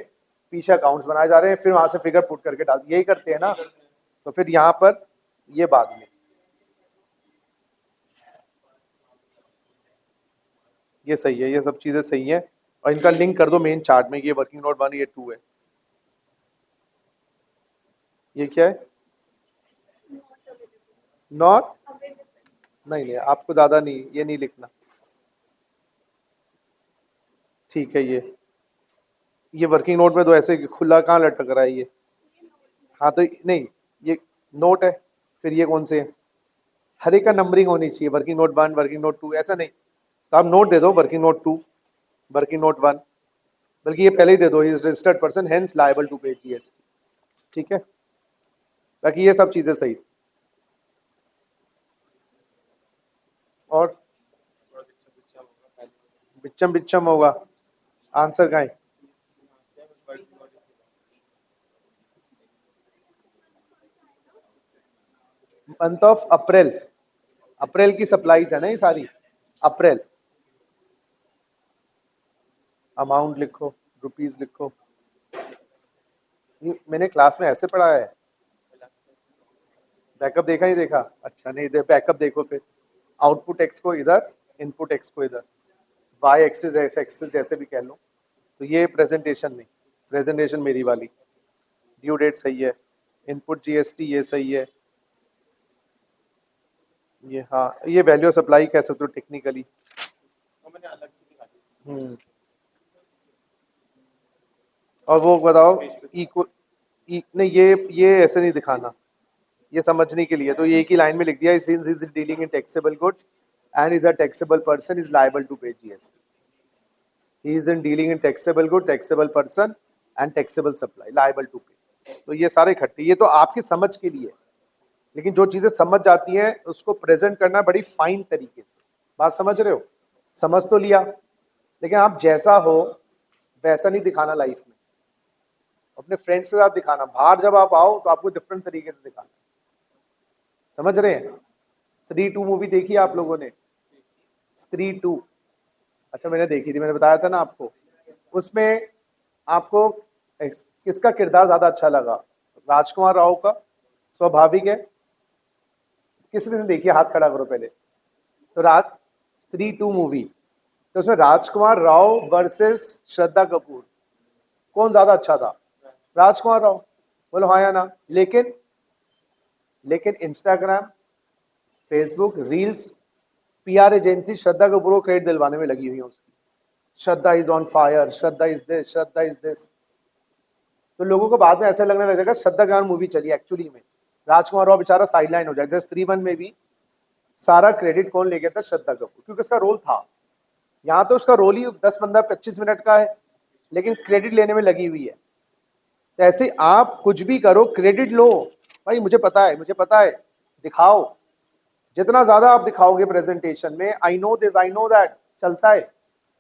पीछे अकाउंट्स बनाए जा रहे हैं, फिर वहां से फिगर पुट करके डाल, यही करते हैं ना। तो फिर यहाँ पर ये बाद में, ये सही है, ये सब चीजें सही है, और इनका लिंक कर दो मेन चार्ट में, ये वर्किंग नोट 1, ये 2 है। ये क्या है? नॉट, नहीं नहीं, आपको ज्यादा नहीं, ये नहीं लिखना, ठीक है। ये वर्किंग नोट में तो ऐसे खुला कहाँ लटक रहा है ये? हाँ तो नहीं, ये नोट है, फिर ये कौन से है? हर एक का नंबरिंग होनी चाहिए, वर्किंग नोट 1, वर्किंग नोट 2, ऐसा नहीं। तो आप नोट दे दो, वर्किंग नोट 2, वर्किंग नोट 1, बल्कि ये पहले ही दे दो, is registered person hence liable to pay GST, ठीक है। बाकी ये सब चीजें सही। और बिच्चम बिच्चम होगा, आंसर का है मंथ ऑफ अप्रैल, अप्रैल की सप्लाईज है ना ये सारी, अप्रैल। अमाउंट लिखो, रुपीज लिखो, मैंने क्लास में ऐसे पढ़ाया है। बैकअप देखा ही देखा, अच्छा नहीं दे, बैकअप देखो फिर। आउटपुट एक्स को इधर, इनपुट एक्स को इधर, वाई एक्सिस एक्स एक्सिस जैसे भी कह लो। तो ये प्रेजेंटेशन नहीं, प्रेजेंटेशन मेरी वाली, ड्यू डेट सही है, इनपुट जीएसटी ये सही है, ये हाँ, ये वैल्यू सप्लाई कह सकते हो टेक्निकली। और वो बताओ इक्वल, नहीं ये ऐसे नहीं दिखाना, ये समझने के लिए तो ये एक ही लाइन में लिख दिया, since is dealing in taxable goods and is a taxable person is liable to pay GST, he is in dealing in taxable good, taxable person and taxable supply liable to pay. तो ये सारे इकट्ठे, ये तो आपकी समझ के लिए, लेकिन जो चीजें समझ जाती हैं उसको प्रेजेंट करना बड़ी फाइन तरीके से। बात समझ रहे हो? समझ तो लिया, लेकिन आप जैसा हो वैसा नहीं दिखाना लाइफ में, अपने फ्रेंड्स के साथ दिखाना, बाहर जब आप आओ तो आपको डिफरेंट तरीके से दिखाना। समझ रहे हैं? स्त्री 2 मूवी देखी आप लोगों ने? स्त्री 2, अच्छा मैंने देखी थी, मैंने बताया था ना आपको। उसमें आपको किसका किरदार ज्यादा अच्छा लगा? राजकुमार राव का, स्वाभाविक है। किसने देखी, हाथ खड़ा करो पहले। तो स्त्री 2 मूवी, तो उसमें राजकुमार राव वर्सेस श्रद्धा कपूर, कौन ज्यादा अच्छा था? राजकुमार राव, बोलो हाँ या ना। लेकिन Instagram, Facebook, reels, PR agency Shraddha Kapoor को क्रेडिट दिलवाने में लगी हुई है उसकी, Shraddha is on fire, Shraddha is this, Shraddha is this. तो लोगों को बाद में ऐसा लगने लगेगा श्रद्धा कपूर मूवी चली, एक्चुअली में राजकुमार राव बेचारा साइडलाइन हो जाए। जैसे 3-1 में भी सारा क्रेडिट कौन ले गया था? श्रद्धा कपूर, क्योंकि उसका रोल था। यहाँ तो उसका रोल ही 10-15-25 मिनट का है, लेकिन क्रेडिट लेने में लगी हुई है। तो ऐसे आप कुछ भी करो, क्रेडिट लो, भाई मुझे पता है, मुझे पता है, दिखाओ। जितना ज्यादा आप दिखाओगे प्रेजेंटेशन में, I know this, I know that, चलता है।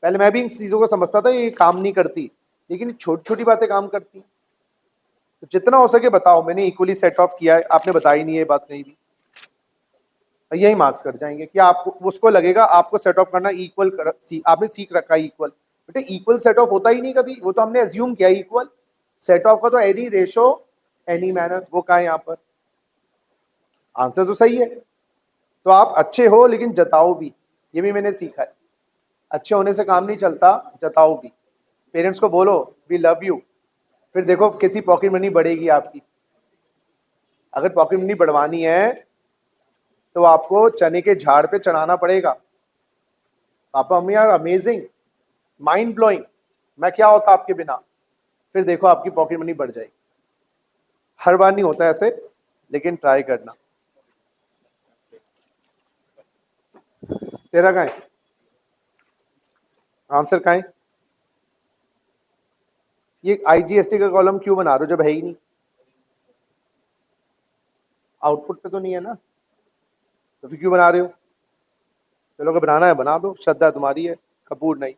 पहले मैं भी इन चीजों को समझता था ये काम नहीं करती, लेकिन छोटी छोटी बातें काम करती। तो जितना हो सके बताओ। मैंने इक्वली सेट ऑफ किया है, आपने बताई नहीं है बात कहीं भी, यही मार्क्स कट जाएंगे कि आपको उसको लगेगा आपको सेट ऑफ करना इक्वल आपने सीख रखा है इक्वल। बेटे इक्वल सेट ऑफ होता ही नहीं कभी, वो तो हमने एज्यूम किया इक्वल सेट ऑफ का। तो एनी रेशो एनी मैनर, वो कहा है यहाँ पर? आंसर तो सही है। तो आप अच्छे हो लेकिन जताओ भी, ये भी मैंने सीखा है। अच्छे होने से काम नहीं चलता, जताओ भी। पेरेंट्स को बोलो वी लव यू, फिर देखो कितनी पॉकेट मनी बढ़ेगी आपकी। अगर पॉकेट मनी बढ़वानी है तो आपको चने के झाड़ पे चढ़ाना पड़ेगा। पापा मम्मी आर अमेजिंग, माइंड ब्लोइंग, मैं क्या होता आपके बिना। फिर देखो आपकी पॉकेट मनी बढ़ जाएगी। हर बार नहीं होता ऐसे, लेकिन ट्राई करना। तेरा कहाँ है आंसर? कहाँ है? ये आईजीएसटी का कॉलम क्यों बना रहे हो जब है ही नहीं? आउटपुट पे तो नहीं है ना, तो फिर क्यों बना रहे हो? चलो अगर बनाना है बना दो, श्रद्धा तुम्हारी है, कपूर नहीं।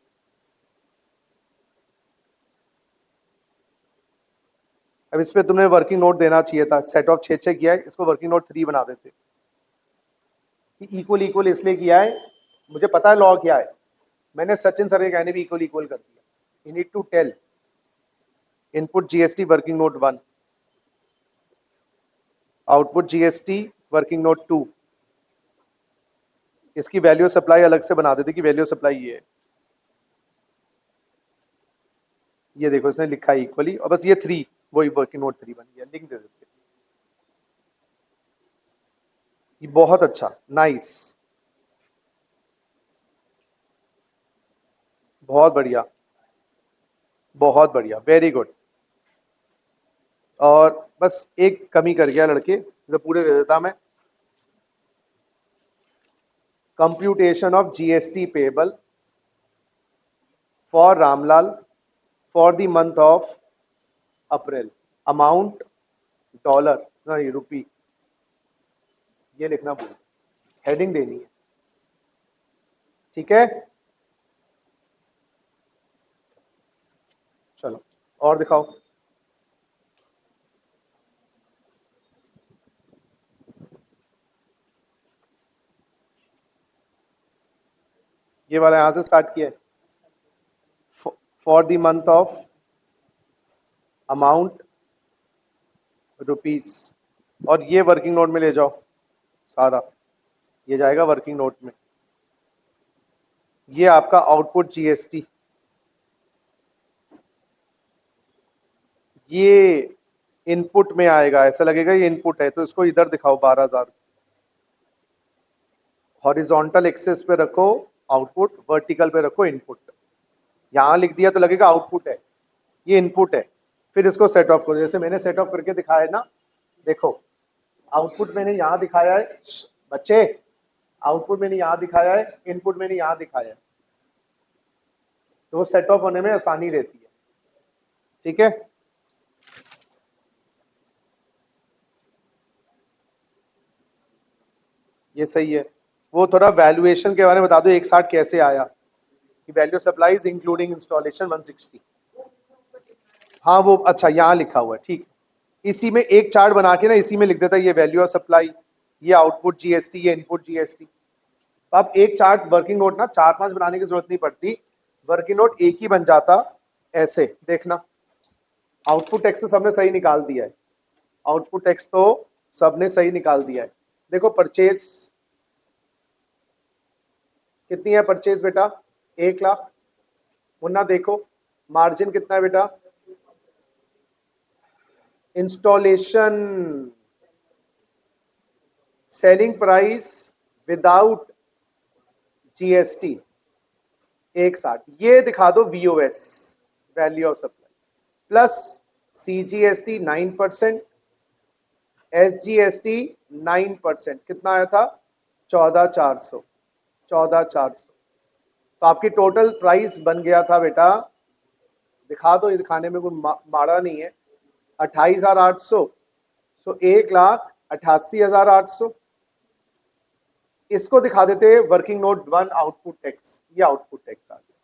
अब इस पे तुमने वर्किंग नोट देना चाहिए था। सेट ऑफ 6-6 किया है, इसको वर्किंग नोट 3 बना देते। इक्वल इक्वल इसलिए किया है, मुझे पता है लॉ क्या है। मैंने सचिन सर के कहने भी इक्वल इक्वल कर दिया। You need to tell input GST working note 1, output GST working note 2। इसकी वैल्यू सप्लाई अलग से बना देते कि वैल्यू सप्लाई ये है। ये देखो इसने लिखा है इक्वली, और बस ये 3 वही वर्किंग नोट 3 बन गया, लिंक दे देते। ये बहुत अच्छा, नाइस, बहुत बढ़िया, बहुत बढ़िया, वेरी गुड। और बस एक कमी कर गया लड़के, तो पूरे दे देता मैं। Computation of GST payable for Ramlal for the month of April, amount dollar नहीं रुपी, ये लिखना भूल, हेडिंग देनी है, ठीक है। चलो और दिखाओ। ये वाला यहां से स्टार्ट किया है, for the month of amount rupees, और ये वर्किंग नोट में ले जाओ सारा, ये जाएगा वर्किंग नोट में। ये आपका आउटपुट जीएसटी, ये इनपुट में आएगा, ऐसा लगेगा ये इनपुट है, तो इसको इधर दिखाओ 12,000। हॉरिजॉन्टल एक्सेस पे रखो आउटपुट, वर्टिकल पे रखो इनपुट। यहां लिख दिया तो लगेगा आउटपुट है, ये इनपुट है। फिर इसको सेट ऑफ करो, जैसे मैंने सेट ऑफ करके दिखाया है ना। देखो आउटपुट मैंने यहां दिखाया है बच्चे, आउटपुट मैंने यहां दिखाया है, इनपुट मैंने यहां दिखाया है, तो वो सेट ऑफ होने में आसानी रहती है, ठीक है। ये सही है। वो थोड़ा वैल्यूएशन के बारे में बता दो, 160 कैसे आया? Value supplies including installation 160। हाँ वो अच्छा यहाँ लिखा हुआ है, ठीक है। इसी में एक चार्ट बना के ना, इसी में लिख देता है ये वैल्यू ऑफ सप्लाई, ये आउटपुट जीएसटी, ये इनपुट जीएसटी। तो आप एक चार्ट वर्किंग नोट ना 4-5 बनाने की जरूरत नहीं पड़ती, वर्किंग नोट एक ही बन जाता। ऐसे देखना, आउटपुट टैक्स तो सबने सही निकाल दिया है, आउटपुट टैक्स तो सबने सही निकाल दिया है। देखो परचेज कितनी है, परचेज बेटा 1 लाख। मुन्ना देखो मार्जिन कितना है बेटा, installation selling price without GST 160, ये दिखा दो VOS, value of supply, plus CGST 9%, SGST 9%, कितना आया था 14,400, 14,400। तो आपकी टोटल प्राइस बन गया था बेटा, दिखा दो, ये दिखाने में कोई माड़ा नहीं है, 28,800। सो 1,88,800। इसको दिखा देते वर्किंग नोट 1 आउटपुट टैक्स, ये आउटपुट टैक्स आ गया,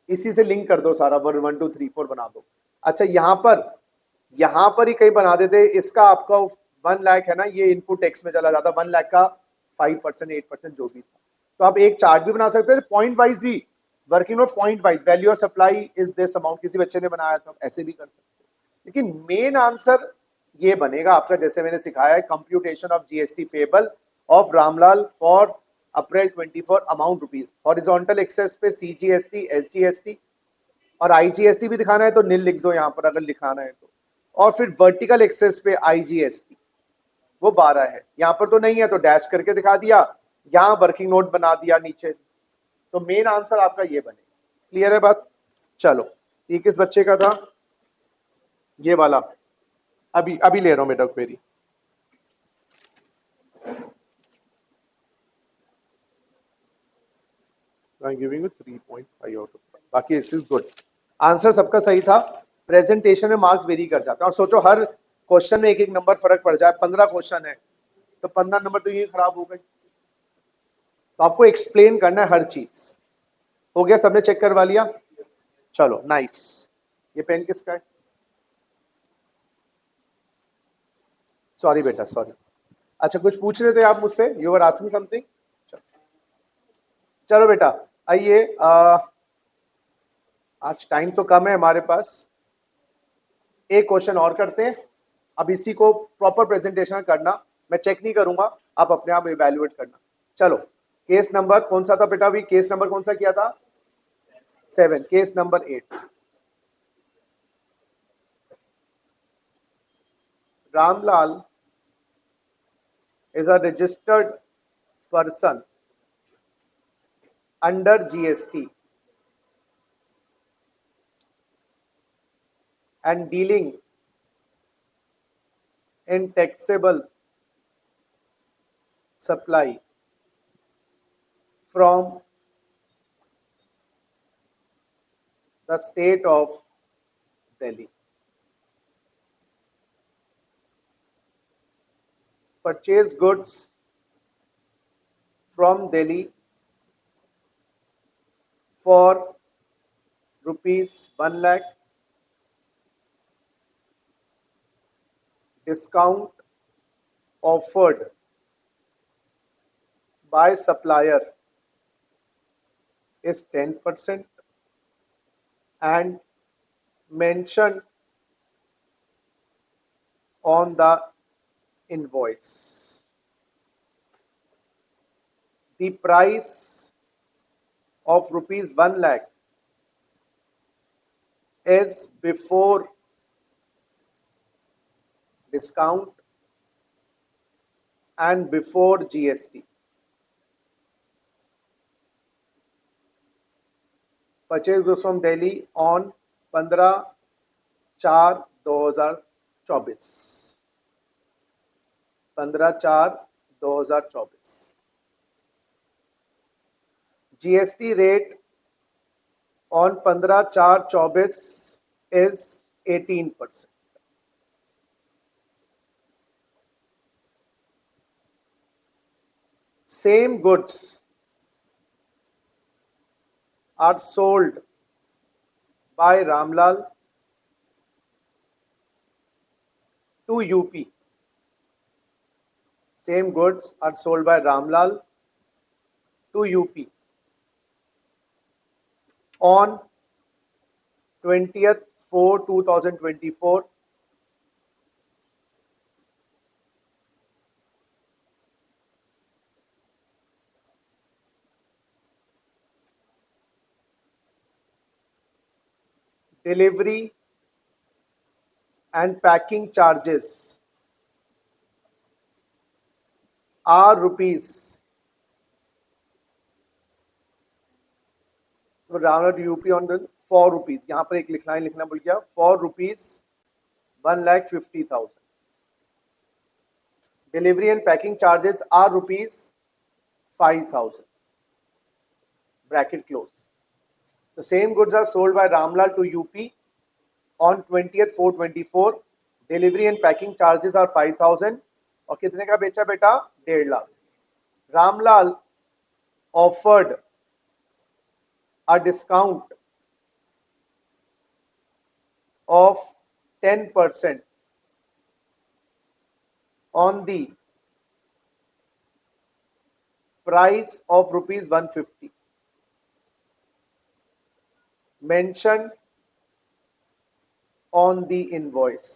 इसी से लिंक कर दो सारा, 1 2 3 4 बना दो। अच्छा यहां पर ही कहीं बना देते, इसका आपका 1 लाख है ना, ये इनपुट टैक्स में चला जाता, 1 लाख का 5% 8% जो भी था। तो आप एक चार्ट भी बना सकते थे, पॉइंट वाइज भी, working note point wise, value of supply is this amount, किसी बच्चे ने बनाया था, ऐसे भी कर सकते हो। लेकिन मेन आंसर ये बनेगा आपका, जैसे मैंने सिखाया है, computation of GST payable of Ramlal for April 24 amount rupees. Horizontal axis पे सीजीएसटी, एसजीएसटी और आईजीएसटी भी दिखाना है तो नील लिख दो यहां पर अगर लिखाना है तो, और फिर वर्टिकल एक्सेस पे आईजीएसटी वो 12 है, यहां पर तो नहीं है तो डैश करके दिखा दिया, यहां वर्किंग नोट बना दिया नीचे। तो मेन आंसर आपका ये बने। क्लियर है बात? चलो, ये किस बच्चे का था, ये वाला, अभी अभी ले रहा हूं बेटा query. I am giving you 3.5 out of 5, बाकी दिस इज गुड। आंसर सबका सही था, प्रेजेंटेशन में मार्क्स वेरी कर जाते हैं। और सोचो हर क्वेश्चन में एक एक नंबर फर्क पड़ जाए, 15 क्वेश्चन है तो 15 नंबर तो ये खराब हो गए। तो आपको एक्सप्लेन करना है हर चीज। हो गया, सबने चेक करवा लिया? चलो नाइस। ये पेन किसका है? सॉरी बेटा सॉरी। अच्छा कुछ पूछ रहे थे आप मुझसे, यू वर आस्किंग समथिंग। चलो बेटा आइए, आज टाइम तो कम है हमारे पास, एक क्वेश्चन और करते हैं। अब इसी को प्रॉपर प्रेजेंटेशन करना, मैं चेक नहीं करूंगा, आप अपने आप इवैल्यूएट करना। चलो, केस नंबर कौन सा था बेटा, अभी केस नंबर कौन सा किया था? 7। Case number 8, Ramlal is a registered person under GST and dealing in taxable supply from the state of Delhi. Purchase goods from Delhi for rupees 1 lakh, discount offered by supplier is 10% and mentioned on the invoice. The price of rupees 1 lakh is before discount and before GST. Purchase goods from Delhi on 15/4/2024, 15/4/2024. GST rate on 15/4/24 is 18%. Same goods are sold by Ramlal to UP. Same goods are sold by Ramlal to UP on 20th/4/2024 delivery and packing charges are rupees. So Ramlal to UP on the ₹4, यहां पर एक line लिखना भूल गया, ₹4 1,50,000. Delivery and packing charges are ₹5,000. Bracket close. The same goods are sold by Ramlal to UP on 20th 4/24. Delivery and packing charges are 5,000. और कितने का बेचा बेटा? 1.5 lakh. Ramlal offered a discount of 10% on the price of ₹150 mentioned on the invoice.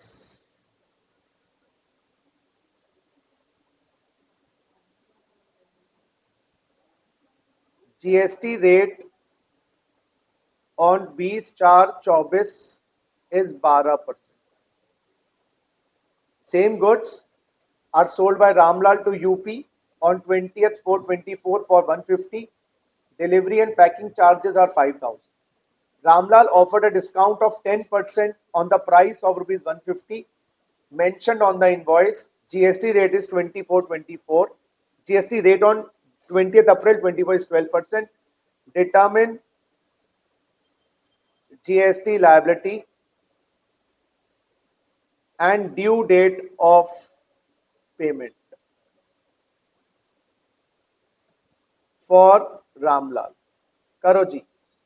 GST rate on 20/4/24 is 12%. Same goods are sold by Ramlal to UP on 20th 4/24 for 150. Delivery and packing charges are 5,000. Ramlal offered a discount of 10% on the price of ₹150 mentioned on the invoice. GST rate is 24/24. GST rate on 20th April 24 is 12%. Determine GST liability and due date of payment for Ramlal. करो जी,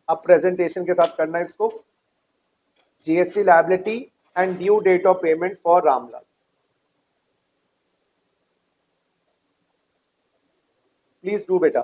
अब presentation के साथ करना है इसको. GST liability and due date of payment for Ramlal. Please do बेटा.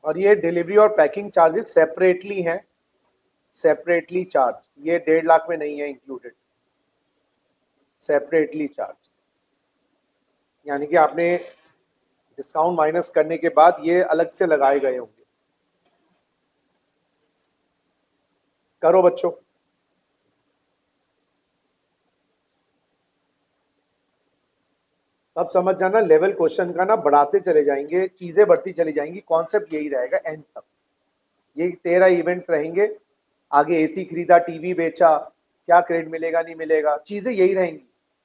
और ये डिलीवरी और पैकिंग चार्जेस सेपरेटली हैं, सेपरेटली चार्ज. ये 1.5 लाख में नहीं है इंक्लूडेड, सेपरेटली चार्ज. यानी कि आपने डिस्काउंट माइनस करने के बाद ये अलग से लगाए गए होंगे. करो बच्चों. अब समझ जाना, लेवल क्वेश्चन का ना बढ़ाते चले जाएंगे, चीजें बढ़ती चली जाएंगी, कॉन्सेप्ट यही रहेगा एंड तक. ये 13 इवेंट्स रहेंगे. आगे एसी खरीदा, टीवी बेचा, क्या क्रेडिट मिलेगा नहीं मिलेगा, चीजें यही रहेंगी.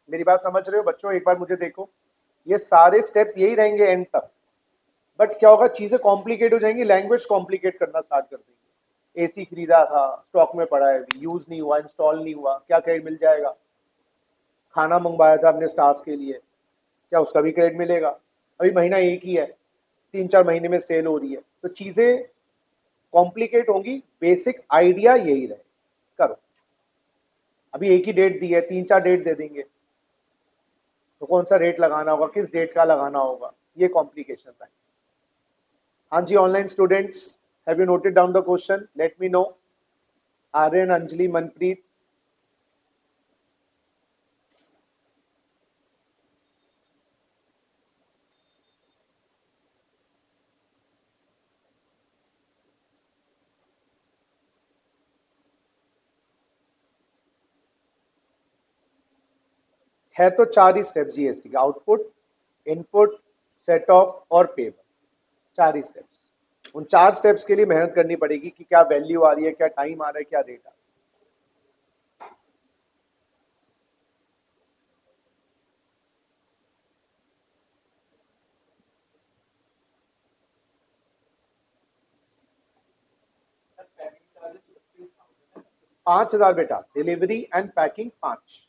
मेरी बात समझ रहे हो बच्चों? एक बार मुझे देखो, ये सारे स्टेप्स यही रहेंगे एंड तक. बट क्या होगा, चीजें कॉम्प्लिकेट हो जाएंगी, लैंग्वेज कॉम्प्लिकेट करना स्टार्ट कर देंगे. एसी खरीदा था, स्टॉक में पड़ा है, यूज नहीं हुआ, इंस्टॉल नहीं हुआ, क्या क्रेडिट मिल जाएगा? खाना मंगवाया था अपने स्टाफ के लिए, क्या उसका भी क्रेडिट मिलेगा? अभी महीना एक ही है, 3-4 महीने में सेल हो रही है, तो चीजें कॉम्प्लिकेट होंगी. बेसिक आइडिया यही रहे. करो. अभी एक ही डेट दी है, 3-4 डेट दे देंगे, तो कौन सा रेट लगाना होगा, किस डेट का लगाना होगा, ये कॉम्प्लिकेशन आए. हाँ जी, online students, have you noted down the question? Let me know. Aryan, Anjali, Manpreet. है तो 4 ही स्टेप्स जीएसटी के, आउटपुट, इनपुट, सेट ऑफ और पेबल, 4 ही स्टेप्स। उन 4 स्टेप्स के लिए मेहनत करनी पड़ेगी कि क्या वैल्यू आ रही है, क्या टाइम आ रहा है, क्या रेट आ रहा है। 5,000 बेटा, डिलीवरी एंड पैकिंग 5।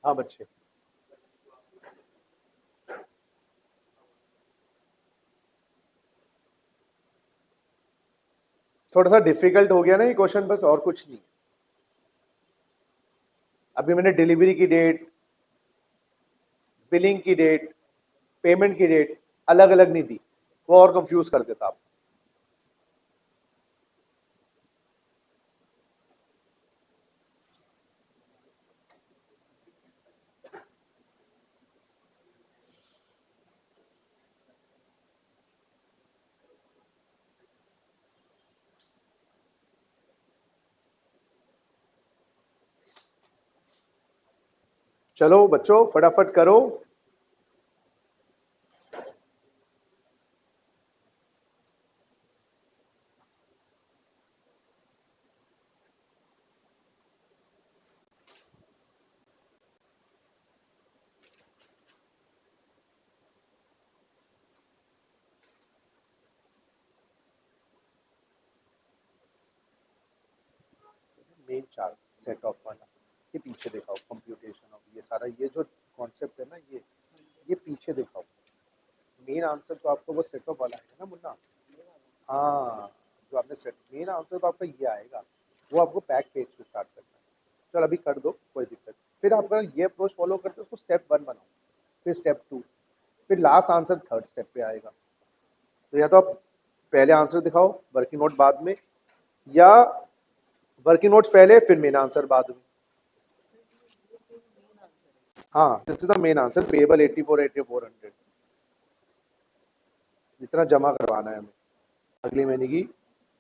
हाँ बच्चे, थोड़ा सा डिफिकल्ट हो गया ना ये क्वेश्चन, बस और कुछ नहीं। अभी मैंने डिलीवरी की डेट, बिलिंग की डेट, पेमेंट की डेट अलग अलग नहीं दी, वो और कंफ्यूज कर देता आप। चलो बच्चों फटाफट करो। मेन चार्ट सेट ऑफ वाला, ये पीछे दिखाओ, कंप्यूटेशन ऑफ, ये सारा ये जो कॉन्सेप्ट है ना, ये पीछे दिखाओ। मेन आंसर तो आपको वो सेट ऑफ वाला है ना मुन्ना। हाँ, जो आपने सेट, मेन आंसर तो आपका ये आएगा, वो आपको बैक पेज पे स्टार्ट करना है। चलो अभी कर दो, कोई दिक्कत नहीं। फिर आप अगर ये अप्रोच फॉलो करते हो, उसको स्टेप 1 बनाओ, फिर स्टेप 2, फिर लास्ट आंसर थर्ड स्टेप पे आएगा। तो या तो आप पहले आंसर दिखाओ, वर्किंग नोट बाद में, या वर्किंग नोट्स पहले फिर मेन आंसर बाद में। हाँ, this is the main answer, payable 84,400 जितना जमा करवाना है हमें अगले महीने की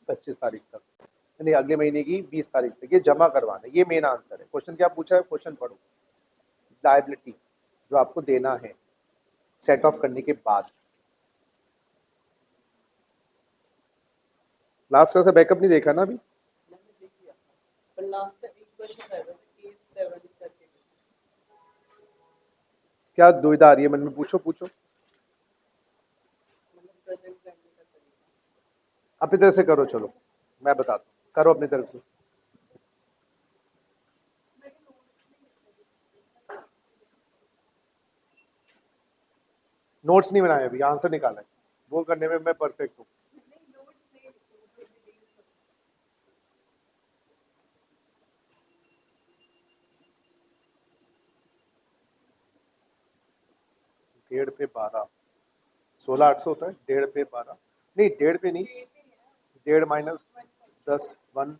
25 तारीख तक, नहीं अगले महीने की 20 तारीख तक ये जमा करवाना है। ये मेन आंसर है। क्वेश्चन क्या पूछा है, क्वेश्चन पढ़ो। लायबिलिटी जो आपको देना है सेट ऑफ करने के बाद। लास्ट का बैकअप नहीं देखा ना अभी? क्या दुविधा आ रही है मन में, पूछो पूछो। अपनी तरफ से करो, चलो मैं बताता हूँ, करो अपनी तरफ से। नोट्स नहीं बनाए अभी, आंसर निकाला है, वो करने में मैं परफेक्ट हूँ। डेढ़ पे 12, 16,800 होता है, 1.5 पे 12, नहीं 1.5 पे नहीं, 1.5 माइनस 10 1,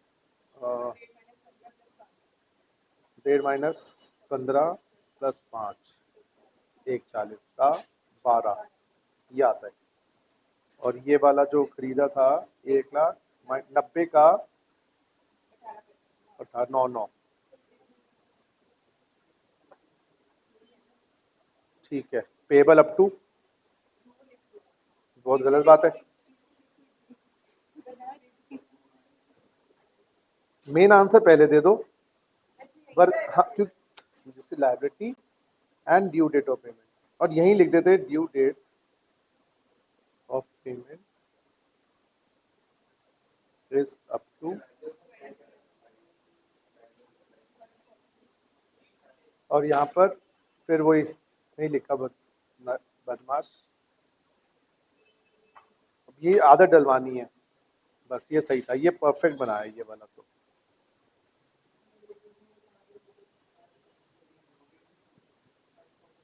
1.5 माइनस 15 प्लस 5, 140 का 12, ये आता है। और ये वाला जो खरीदा था 1,90,000 का 18,9,9, ठीक है। पेबल अप टू, बहुत गलत बात है, मेन आंसर पहले दे दो। वर्क, हाँ, क्योंकि जैसे liability and due date of payment, और यहीं लिख देते due date of payment is up to, और यहाँ पर फिर वही नहीं लिखा बदमाश, ये आदत डलवानी है, बस ये सही था, ये परफेक्ट बनाया ये वाला तो।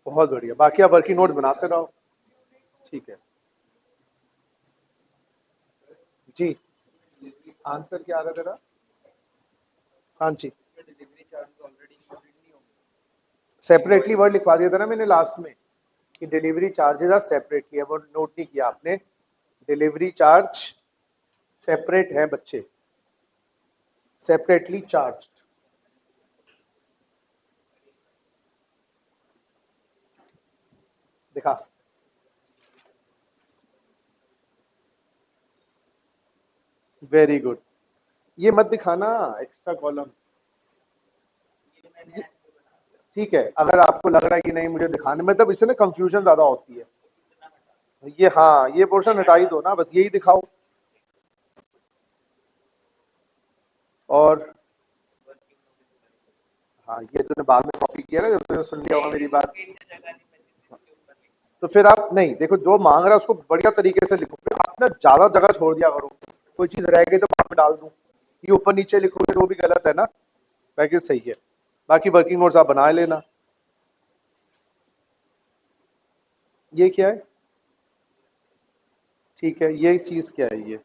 बहुत बढ़िया, बाकी आप वर्किंग नोट बनाते रहो, ठीक है जी। आंसर क्या आ रहा है तेरा? हाँ जी, सेपरेटली वर्ड लिखवा दिया था ना मैंने लास्ट में कि डिलीवरी चार्जेस आर सेपरेटली, है वो नोट नहीं किया आपने, डिलीवरी चार्ज सेपरेट है बच्चे, सेपरेटली चार्ज। दिखा, वेरी गुड, ये मत दिखाना एक्स्ट्रा कॉलम्स, ठीक है। अगर आपको लग रहा है कि नहीं मुझे दिखाने में, तब इससे ना कंफ्यूजन ज्यादा होती है, ये हाँ ये पोर्शन हटा ही दो ना, बस यही दिखाओ। और हाँ, ये तूने बाद में कॉपी किया ना, जब तूने सुन लिया होगा मेरी बात, तो फिर आप नहीं देखो, जो मांग रहा है उसको बढ़िया तरीके से लिखो, फिर आप ना ज्यादा जगह छोड़ दिया करो, कोई चीज रह गई तो वहां पे डाल दूं, ये ऊपर नीचे लिखो फिर वो भी गलत है ना, पैकेज सही है। बाकी वर्किंग नोट्स आप बना लेना। ये क्या है? ठीक है, ये चीज क्या है? ये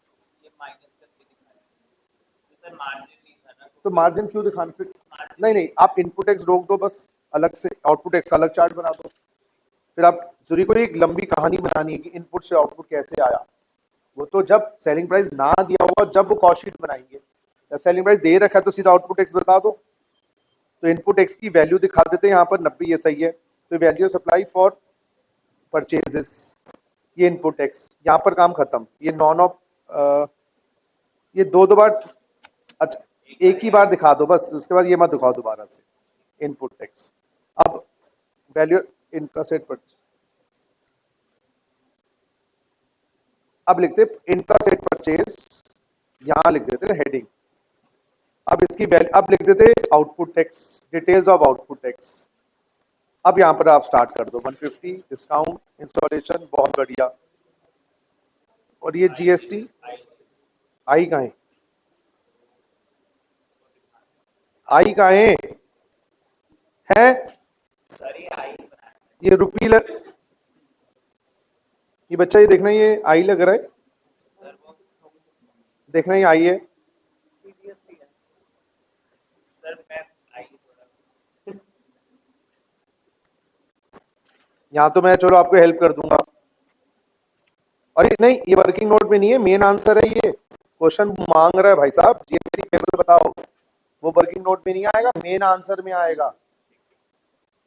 तो मार्जिन क्यों दिखाना फिर? नहीं नहीं, आप इनपुट एक्स रोक दो बस, अलग से आउटपुट एक्स अलग चार्ट बना दो, फिर आप जरूरी को एक लंबी कहानी बनानी है कि इनपुट से आउटपुट कैसे आया, वो तो जब सेलिंग प्राइस ना दिया होगा जब वो कॉस्ट शीट बनाएंगे, जब सेलिंग प्राइस दे रखा है तो सीधा आउटपुट एक्स बता दो। तो इनपुट एक्स की वैल्यू दिखा देते हैं यहाँ पर 90, ये सही है, तो वैल्यू सप्लाई फॉर परचेजेस, ये इनपुट एक्स, यहाँ पर काम खत्म। ये नॉन ऑफ, ये दो दो बार, अच्छा एक ही बार दिखा दो बस, उसके बाद ये मत दिखाओ दोबारा से, इनपुट एक्स। अब वैल्यू इंट्रासेट पर, अब लिखते इंट्रासेट परचेज, यहां लिख देते हेडिंग, अब इसकी वैल्यू अब लिख देते output tax, details of output tax. अब यहां पर आप स्टार्ट कर दो 150 डिस्काउंट इंस्टॉलेशन, बहुत बढ़िया। और ये जीएसटी आई कहाँ है? आई कहाँ है? ये रुपी ये बच्चा ये देखना, ये आई लग रहा है, देखना ये आई है, यहाँ तो मैं चलो आपको हेल्प कर दूंगा। और ये नहीं, ये वर्किंग नोट में नहीं है, मेन आंसर है, ये क्वेश्चन मांग रहा है भाई साहब जीएसटी टेबल बताओ, वो वर्किंग नोट में नहीं आएगा, मेन आंसर में आएगा,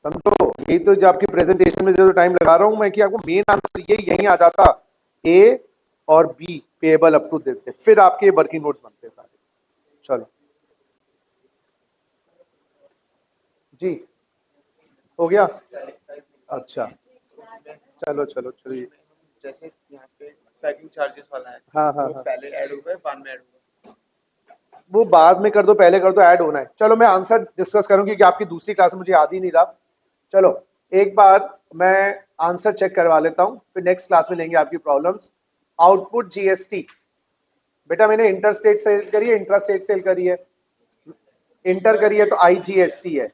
समझो। यही तो जो आपकी प्रेजेंटेशन में जो टाइम लगा रहा हूं मैं कि आपको मेन आंसर ये यही आ जाता, ए और B payable up to this day, फिर आपके वर्किंग नोट्स बनते हैं सारे। चलो जी, हो गया, अच्छा चलो चलो चलिए। जैसे यहाँ पे पैकिंग चार्जेस वाला है, हाँ हाँ वो हाँ, पहले ऐड होगा या बाद में ऐड होगा? वो बाद में कर दो, पहले कर दो, ऐड होना है। चलो मैं आंसर डिस्कस करूंगी क्योंकि आपकी दूसरी क्लास में मुझे याद ही नहीं रहा। चलो एक बार मैं आंसर चेक करवा लेता हूं, फिर नेक्स्ट क्लास में लेंगे आपकी प्रॉब्लम्स। आउटपुट जीएसटी, बेटा मैंने इंटर स्टेट सेल करी है, इंट्रा स्टेट सेल करी है, इंटर करी है तो आईजीएसटी है,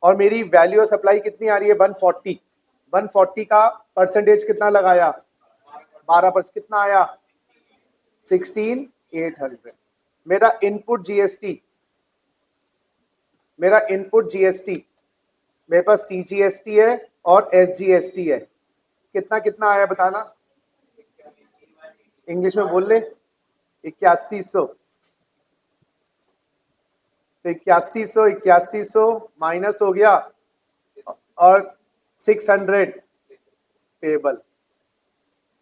और मेरी वैल्यू ऑफ सप्लाई कितनी आ रही है 140, 140 का परसेंटेज कितना लगाया 12% कितना आया 16,800। मेरा इनपुट जीएसटी मेरे पास सीजीएसटी है और एसजीएसटी है, कितना कितना आया बताना, इंग्लिश में बोल ले। 8100, तो 8100 माइनस हो गया और 600 पेबल।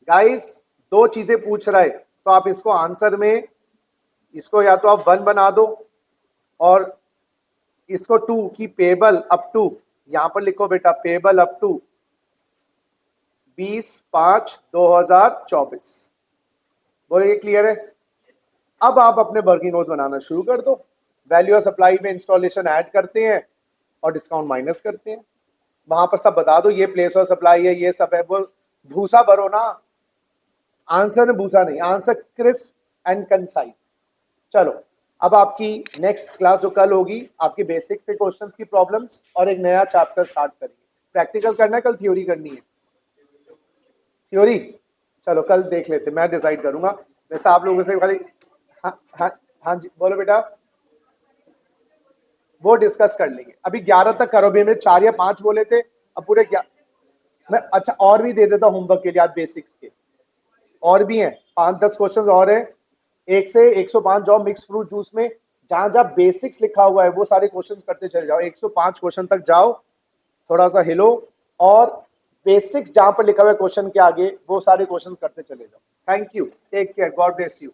गाइस दो चीजें पूछ रहा है, तो आप इसको आंसर में इसको या तो आप 1 बना दो और इसको 2 की पेबल अप टू, यहां पर लिखो बेटा पेबल अप टू 20/5/2024। बोले क्लियर है? अब आप अपने वर्किंग नोट्स बनाना शुरू कर दो। वैल्यू ऑफ सप्लाई में इंस्टॉलेशन ऐड करते हैं और डिस्काउंट माइनस करते हैं, वहां पर सब बता दो, ये प्लेस ऑफ सप्लाई है, ये सब है, वो भूसा भरो ना, आंसर में भूसा नहीं, आंसर क्रिस्प एंड कंसाइज। चलो अब आपकी नेक्स्ट क्लास जो कल होगी, आपकी बेसिक से क्वेश्चंस की प्रॉब्लम्स और एक नया चैप्टर स्टार्ट करेंगे। प्रैक्टिकल करना है, कल थ्योरी करनी है? थ्योरी चलो कल देख लेते, मैं डिसाइड करूंगा। वैसे आप लोगों से खाली हाँ जी बोलो बेटा, वो डिस्कस कर लेंगे। अभी 11 तक करो, भी मैंने 4 या 5 बोले थे, अब पूरे मैं अच्छा और भी दे देता होमवर्क के लिए आज बेसिक्स के, और भी हैं 5-10 क्वेश्चंस और हैं। 1 से 105 जाओ मिक्स फ्रूट जूस में, जहां जहां बेसिक्स लिखा हुआ है वो सारे क्वेश्चंस करते चले जाओ। 105 क्वेश्चन तक जाओ, थोड़ा सा हिलो और बेसिक्स जहां पर लिखा हुआ है क्वेश्चन के आगे वो सारे क्वेश्चंस करते चले जाओ। Thank you, take care, God bless you.